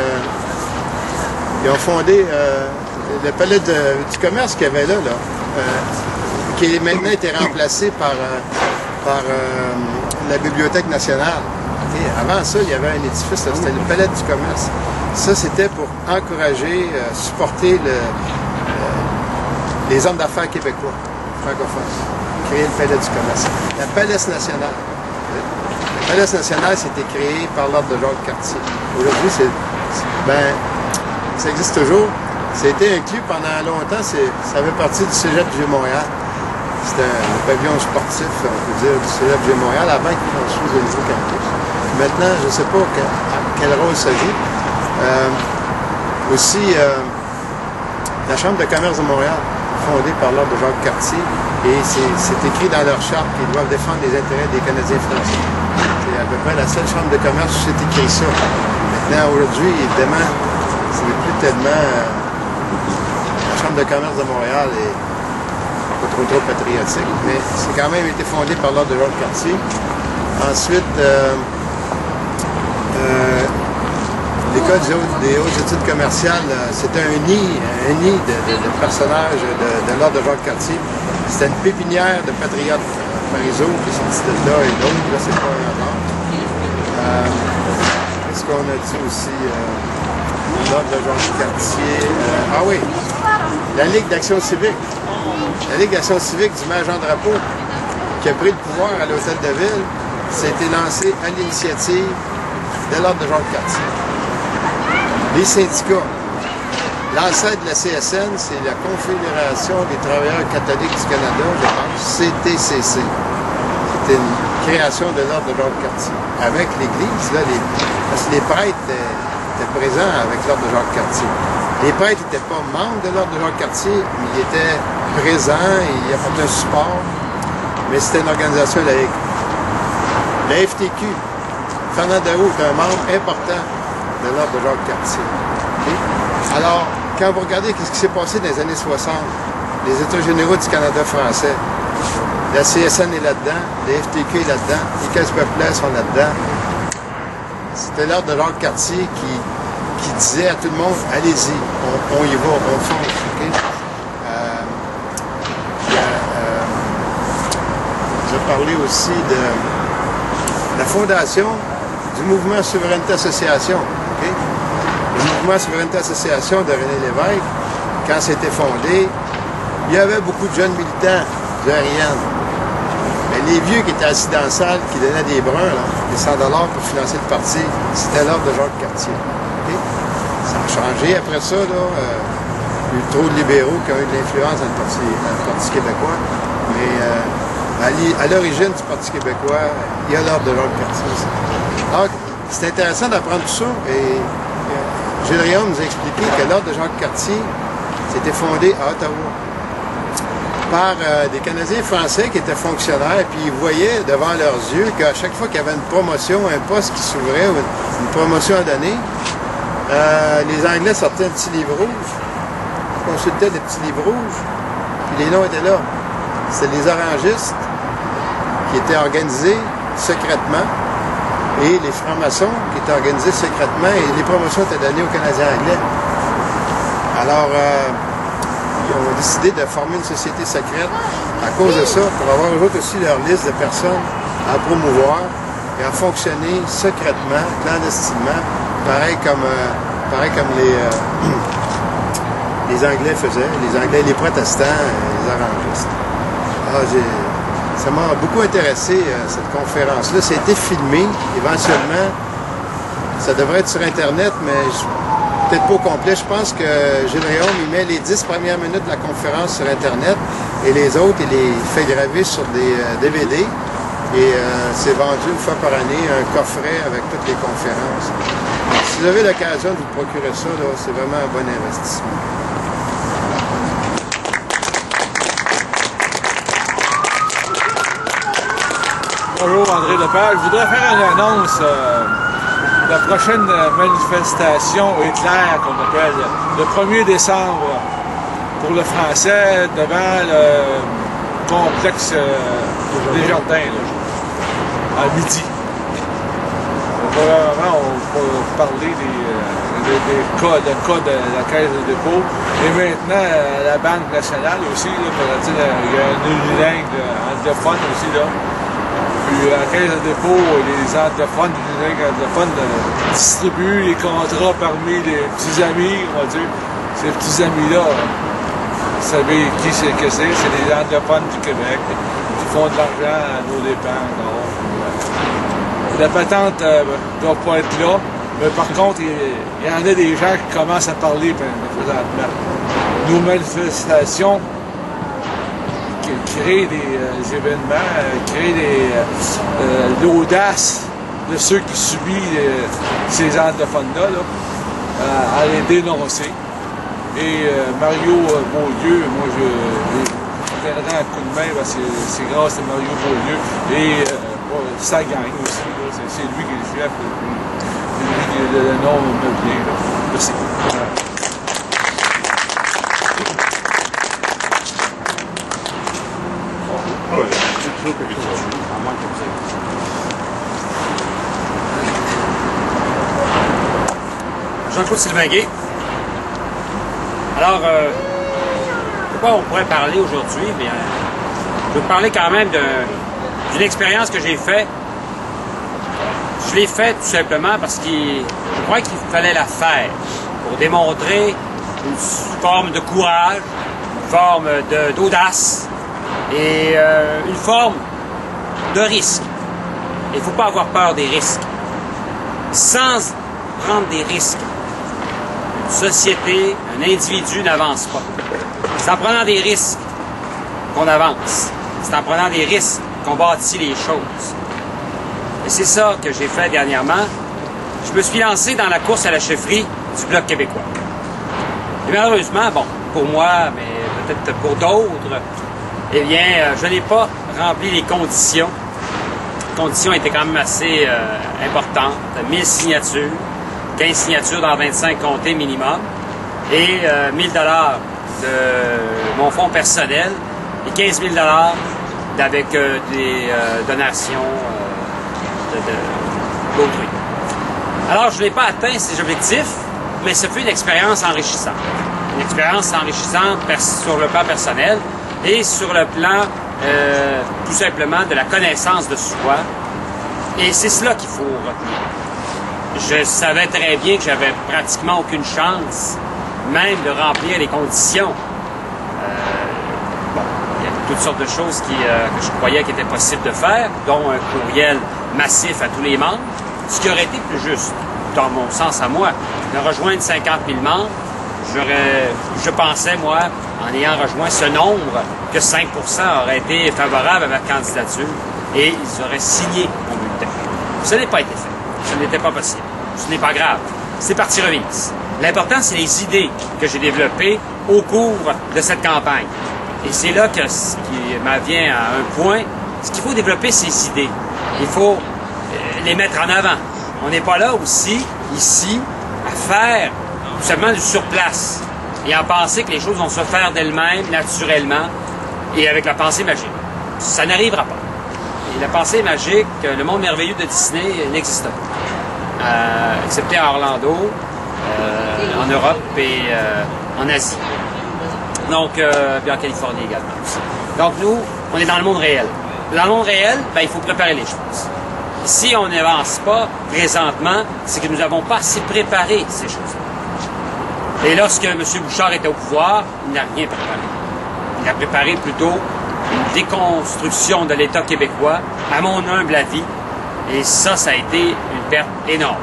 B: ils ont fondé le palais du commerce qu'il y avait là, qui maintenant été remplacé par la Bibliothèque nationale. Et avant ça, il y avait un édifice, c'était le palais du commerce. Ça, c'était pour encourager, supporter les hommes d'affaires québécois, francophones. Créer le palais du commerce. La Palais nationale. La Palais nationale, c'était créé par l'Ordre de Jacques-Cartier. Aujourd'hui, ça existe toujours. Ça a été inclus pendant longtemps, ça fait partie du Cégep du Vieux-Montréal. C'était un pavillon sportif, on peut dire, du Cégep du Vieux-Montréal avant qu'il construise le nouveau campus. Maintenant, je ne sais pas à quel rôle ça joue. Aussi, la Chambre de commerce de Montréal, fondée par l'Ordre de Jacques-Cartier, et c'est écrit dans leur charte qu'ils doivent défendre les intérêts des Canadiens français. C'est à peu près la seule chambre de commerce où c'est écrit ça. Maintenant, aujourd'hui, évidemment, ce n'est plus tellement... la Chambre de commerce de Montréal est pas trop patriotique, mais c'est quand même été fondé par l'Ordre de Jacques-Cartier. Ensuite, l'École des hautes études commerciales, c'était un nid de personnages de l'Ordre de Jacques-Cartier. C'était une pépinière de patriotes parisaux qui sont sortis de là et d'autres, là c'est pas un hasard. Qu'est-ce qu'on a dit aussi? L'Ordre de Jacques-Cartier. Ah oui, la Ligue d'action civique. La Ligue d'action civique du maire Jean Drapeau, qui a pris le pouvoir à l'Hôtel de Ville, ça a été lancé à l'initiative de l'Ordre de Jacques-Cartier. Les syndicats. L'ancêtre de la CSN, c'est la Confédération des travailleurs catholiques du Canada, je pense, CTCC. C'était une création de l'Ordre de Jacques-Cartier. Avec l'Église, là, parce que les prêtres étaient présents avec l'Ordre de Jacques-Cartier. Les prêtres n'étaient pas membres de l'Ordre de Jacques-Cartier, mais ils étaient présents et ils apportaient un support. Mais c'était une organisation laïque. La FTQ, Fernand Daou est un membre important de l'Ordre de Jacques-Cartier. Okay? Alors, quand vous regardez ce qui s'est passé dans les années 60, les États généraux du Canada français, la CSN est là-dedans, la FTQ est là-dedans, les caisses populaires sont là-dedans. C'était l'Ordre de Jacques-Cartier qui disait à tout le monde, allez-y, on y va, on fonce. Okay? Je vais parler aussi de la fondation du mouvement Souveraineté Association. Okay? Le mouvement Souveraineté Association de René Lévesque, quand c'était fondé, il y avait beaucoup de jeunes militants du RIN. Mais les vieux qui étaient assis dans la salle, qui donnaient des bruns, là, des 100 $ pour financer le parti, c'était l'Ordre de Jacques-Cartier. Okay? Ça a changé après ça. Là, il y a eu trop de libéraux qui ont eu de l'influence dans le Parti québécois. Mais à l'origine du Parti québécois, il y a l'Ordre de Jacques-Cartier aussi. Alors, c'est intéressant d'apprendre tout ça. Et Gilles Rioux nous a expliqué que l'Ordre de Jacques-Cartier s'était fondé à Ottawa par des Canadiens français qui étaient fonctionnaires, et puis ils voyaient devant leurs yeux qu'à chaque fois qu'il y avait une promotion, un poste qui s'ouvrait, ou une promotion à donner, les Anglais sortaient un petit livre rouge, consultaient des petits livres rouges, puis les noms étaient là. C'était les orangistes qui étaient organisés secrètement et les francs-maçons qui étaient organisés secrètement et les promotions étaient données aux Canadiens anglais. Alors, ils ont décidé de former une société secrète à cause de ça, pour avoir eux autres aussi leur liste de personnes à promouvoir et à fonctionner secrètement, clandestinement, pareil comme les Anglais faisaient, les Anglais, les protestants, les orangistes. Alors, ça m'a beaucoup intéressé, cette conférence-là. Ça a été filmé, éventuellement. Ça devrait être sur Internet, mais peut-être pas au complet. Je pense que Gilles Réaume, il met les 10 premières minutes de la conférence sur Internet et les autres, il les fait graver sur des DVD. Et c'est vendu une fois par année, un coffret avec toutes les conférences. Si vous avez l'occasion de vous procurer ça, c'est vraiment un bon investissement.
F: Bonjour, André Lepage. Je voudrais faire une annonce. La prochaine manifestation éclair, qu'on appelle, le 1er décembre, pour le français, devant le complexe Desjardins, là, à midi. Probablement, on va parler des cas de la Caisse de dépôt. Et maintenant, la Banque nationale aussi, là, il y a une unilingue anglophone aussi, là. Puis la Caisse de dépôt, les anglophones, les anglophones distribuent les contrats parmi les petits amis, on va dire. Ces petits amis-là, vous savez qui c'est que c'est? C'est les anglophones du Québec qui font de l'argent à nos dépens. La patente ne doit pas être là, mais par contre, il y en a des gens qui commencent à parler présentement. Nos manifestations créer des événements, créer l'audace de ceux qui subissent ces anglophones-là, à les dénoncer. Et Mario Beaulieu, moi je donnerai un coup de main, c'est grâce à Mario Beaulieu et sa gang aussi, c'est lui qui est le chef, c'est lui qui le nom me vient. Merci.
H: Jean-Claude Sylvain-Gay. Alors, de quoi on pourrait parler aujourd'hui? Bien, je vais vous parler quand même d'une expérience que j'ai faite. Je l'ai faite tout simplement parce que je crois qu'il fallait la faire pour démontrer une forme de courage, une forme d'audace et une forme de risque. Il ne faut pas avoir peur des risques. Sans prendre des risques, une société, un individu n'avance pas. C'est en prenant des risques qu'on avance. C'est en prenant des risques qu'on bâtit les choses. Et c'est ça que j'ai fait dernièrement. Je me suis lancé dans la course à la chefferie du Bloc québécois. Et malheureusement, bon, pour moi, mais peut-être pour d'autres, eh bien, je n'ai pas rempli les conditions. Les conditions étaient quand même assez importantes. 1000 signatures, 15 signatures dans 25 comtés minimum, et 1000 $, de mon fonds personnel, et 15 000 $, avec des donations d'autrui. Alors, je n'ai pas atteint ces objectifs, mais ce fut une expérience enrichissante. Une expérience enrichissante sur le plan personnel et sur le plan, tout simplement, de la connaissance de soi. Et c'est cela qu'il faut retenir. Je savais très bien que j'avais pratiquement aucune chance, même de remplir les conditions. Bon, il y a toutes sortes de choses que je croyais qu'il était possible de faire, dont un courriel massif à tous les membres, ce qui aurait été plus juste, dans mon sens à moi, de rejoindre 50 000 membres. Je pensais, moi, en ayant rejoint ce nombre, que 5 % auraient été favorables à ma candidature et ils auraient signé mon bulletin. Ce n'est pas été fait. Ce n'était pas possible. Ce n'est pas grave. C'est partie remise. L'important, c'est les idées que j'ai développées au cours de cette campagne. Et c'est là que ce qui m'en vient à un point, c'est qu'il faut développer ces idées. Il faut les mettre en avant. On n'est pas là aussi, ici, à faire tout simplement du surplace et à penser que les choses vont se faire d'elles-mêmes, naturellement, et avec la pensée magique. Ça n'arrivera pas. la pensée magique, le monde merveilleux de Disney n'existe pas. Excepté à Orlando, en Europe et en Asie. Donc, puis en Californie également aussi. Donc nous, on est dans le monde réel. Dans le monde réel, ben, il faut préparer les choses. Si on n'avance pas présentement, c'est que nous n'avons pas assez préparé ces choses-là. Et lorsque M. Bouchard était au pouvoir, il n'a rien préparé. Il a préparé plutôt une déconstruction de l'État québécois, à mon humble avis, et ça a été une perte énorme.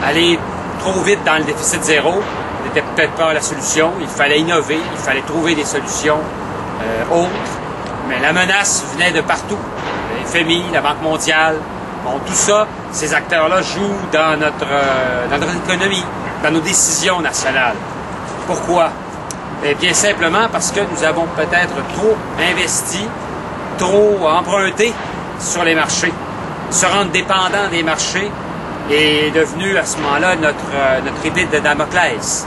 H: Aller trop vite dans le déficit zéro n'était peut-être pas la solution. Il fallait innover, il fallait trouver des solutions autres, mais la menace venait de partout. Le FMI, la Banque mondiale, bon, tout ça, ces acteurs-là jouent dans notre économie, dans nos décisions nationales. Pourquoi? Eh bien, simplement parce que nous avons peut-être trop investi, trop emprunté sur les marchés. Se rendre dépendant des marchés est devenu à ce moment-là notre épée de Damoclès.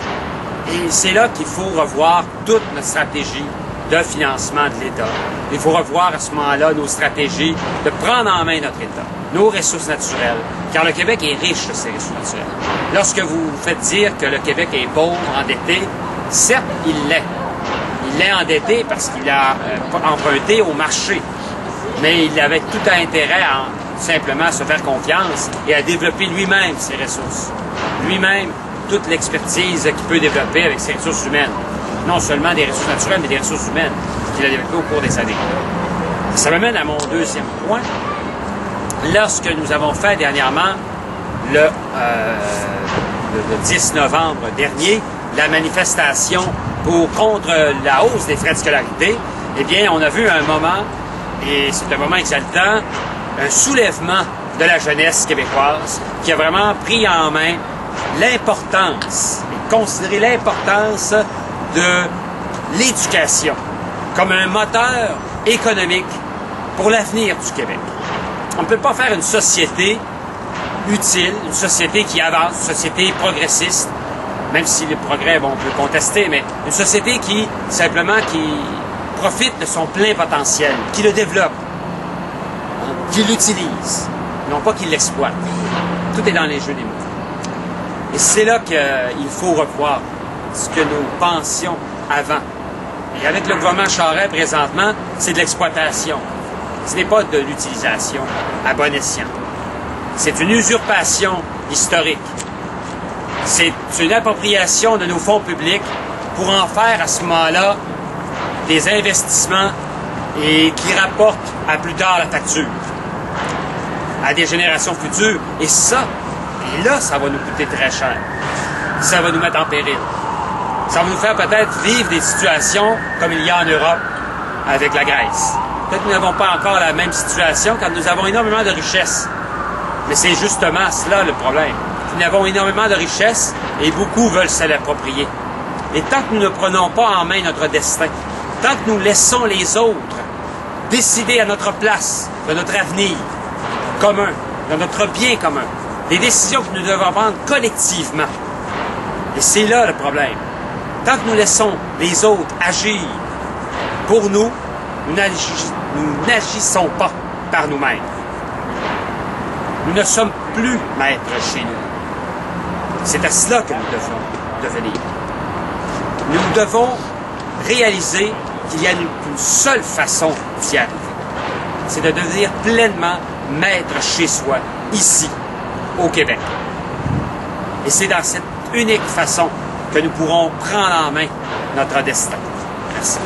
H: Et c'est là qu'il faut revoir toute notre stratégie de financement de l'État. Il faut revoir à ce moment-là nos stratégies de prendre en main notre État, nos ressources naturelles, car le Québec est riche de ses ressources naturelles. Lorsque vous faites dire que le Québec est pauvre, endetté, certes, il l'est. Il l'est endetté parce qu'il a emprunté au marché, mais il avait tout intérêt à simplement se faire confiance et à développer lui-même ses ressources. Lui-même, toute l'expertise qu'il peut développer avec ses ressources humaines. Non seulement des ressources naturelles, mais des ressources humaines qu'il a développées au cours des années. Ça m'amène à mon deuxième point. Lorsque nous avons fait dernièrement, le 10 novembre dernier, la manifestation contre la hausse des frais de scolarité, eh bien, on a vu un moment, et c'est un moment exaltant, un soulèvement de la jeunesse québécoise qui a vraiment pris en main l'importance, considéré l'importance de l'éducation comme un moteur économique pour l'avenir du Québec. On ne peut pas faire une société utile, une société qui avance, une société progressiste, même si le progrès, bon, on peut contester, mais une société qui, simplement, qui profite de son plein potentiel, qui le développe, qui l'utilise, non pas qui l'exploite. Tout est dans les jeux des mots. Et c'est là qu'il faut revoir ce que nous pensions avant. Et avec le gouvernement Charest, présentement, c'est de l'exploitation. Ce n'est pas de l'utilisation à bon escient. C'est une usurpation historique. C'est une appropriation de nos fonds publics pour en faire à ce moment-là des investissements et qui rapportent à plus tard la facture à des générations futures. Et là, ça va nous coûter très cher. Ça va nous mettre en péril. Ça va nous faire peut-être vivre des situations comme il y a en Europe avec la Grèce. Peut-être que nous n'avons pas encore la même situation car nous avons énormément de richesses. Mais c'est justement cela le problème. Nous avons énormément de richesses et beaucoup veulent se l'approprier. Et tant que nous ne prenons pas en main notre destin, tant que nous laissons les autres décider à notre place de notre avenir commun, de notre bien commun, des décisions que nous devons prendre collectivement. Et c'est là le problème. Tant que nous laissons les autres agir pour nous, nous n'agissons pas par nous-mêmes. Nous ne sommes plus maîtres chez nous. C'est à cela que nous devons devenir. Nous devons réaliser qu'il y a une seule façon d'y arriver. C'est de devenir pleinement maître chez soi, ici, au Québec. Et c'est dans cette unique façon que nous pourrons prendre en main notre destin. Merci.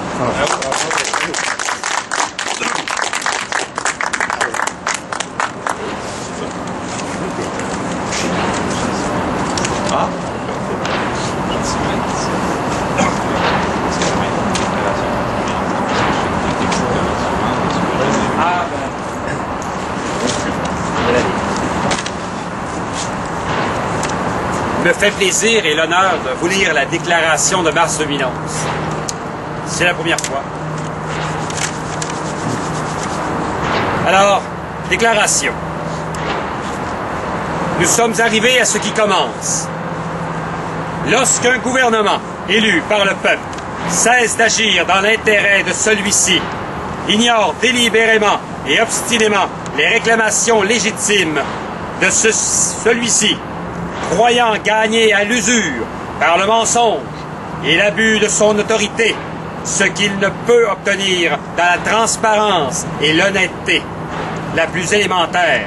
H: Me fait plaisir et l'honneur de vous lire la déclaration de mars 2011. C'est la première fois. Alors, déclaration. Nous sommes arrivés à ce qui commence. Lorsqu'un gouvernement élu par le peuple cesse d'agir dans l'intérêt de celui-ci, ignore délibérément et obstinément les réclamations légitimes de celui-ci, croyant gagner à l'usure par le mensonge et l'abus de son autorité, ce qu'il ne peut obtenir dans la transparence et l'honnêteté la plus élémentaire.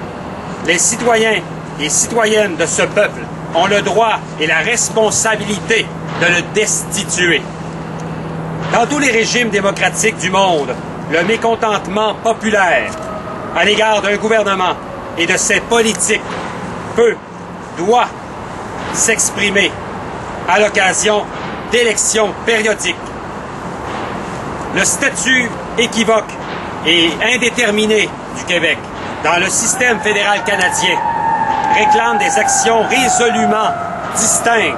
H: Les citoyens et citoyennes de ce peuple ont le droit et la responsabilité de le destituer. Dans tous les régimes démocratiques du monde, le mécontentement populaire à l'égard d'un gouvernement et de ses politiques doit s'exprimer à l'occasion d'élections périodiques. Le statut équivoque et indéterminé du Québec dans le système fédéral canadien réclame des actions résolument distinctes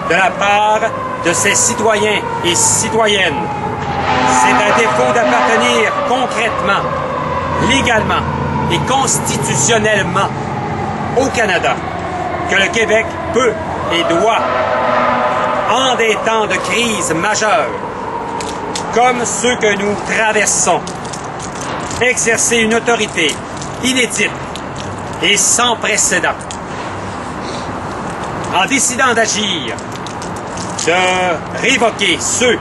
H: de la part de ses citoyens et citoyennes. C'est à défaut d'appartenir concrètement, légalement et constitutionnellement au Canada que le Québec peut et doit, en des temps de crise majeure, comme ceux que nous traversons, exercer une autorité inédite et sans précédent. En décidant d'agir, de révoquer ceux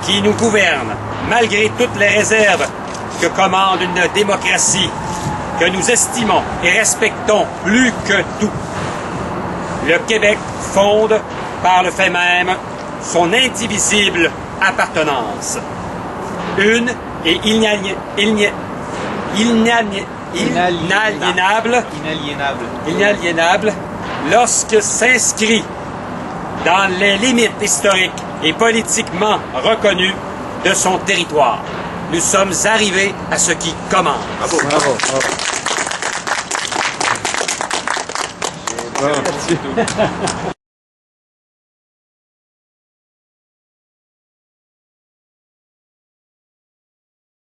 H: qui nous gouvernent, malgré toutes les réserves que commande une démocratie que nous estimons et respectons plus que tout. Le Québec fonde, par le fait même, son indivisible appartenance. Une et inaliénable lorsque s'inscrit dans les limites historiques et politiquement reconnues de son territoire. Nous sommes arrivés à ce qui commence.
D: Bravo.
B: Bravo. Bravo.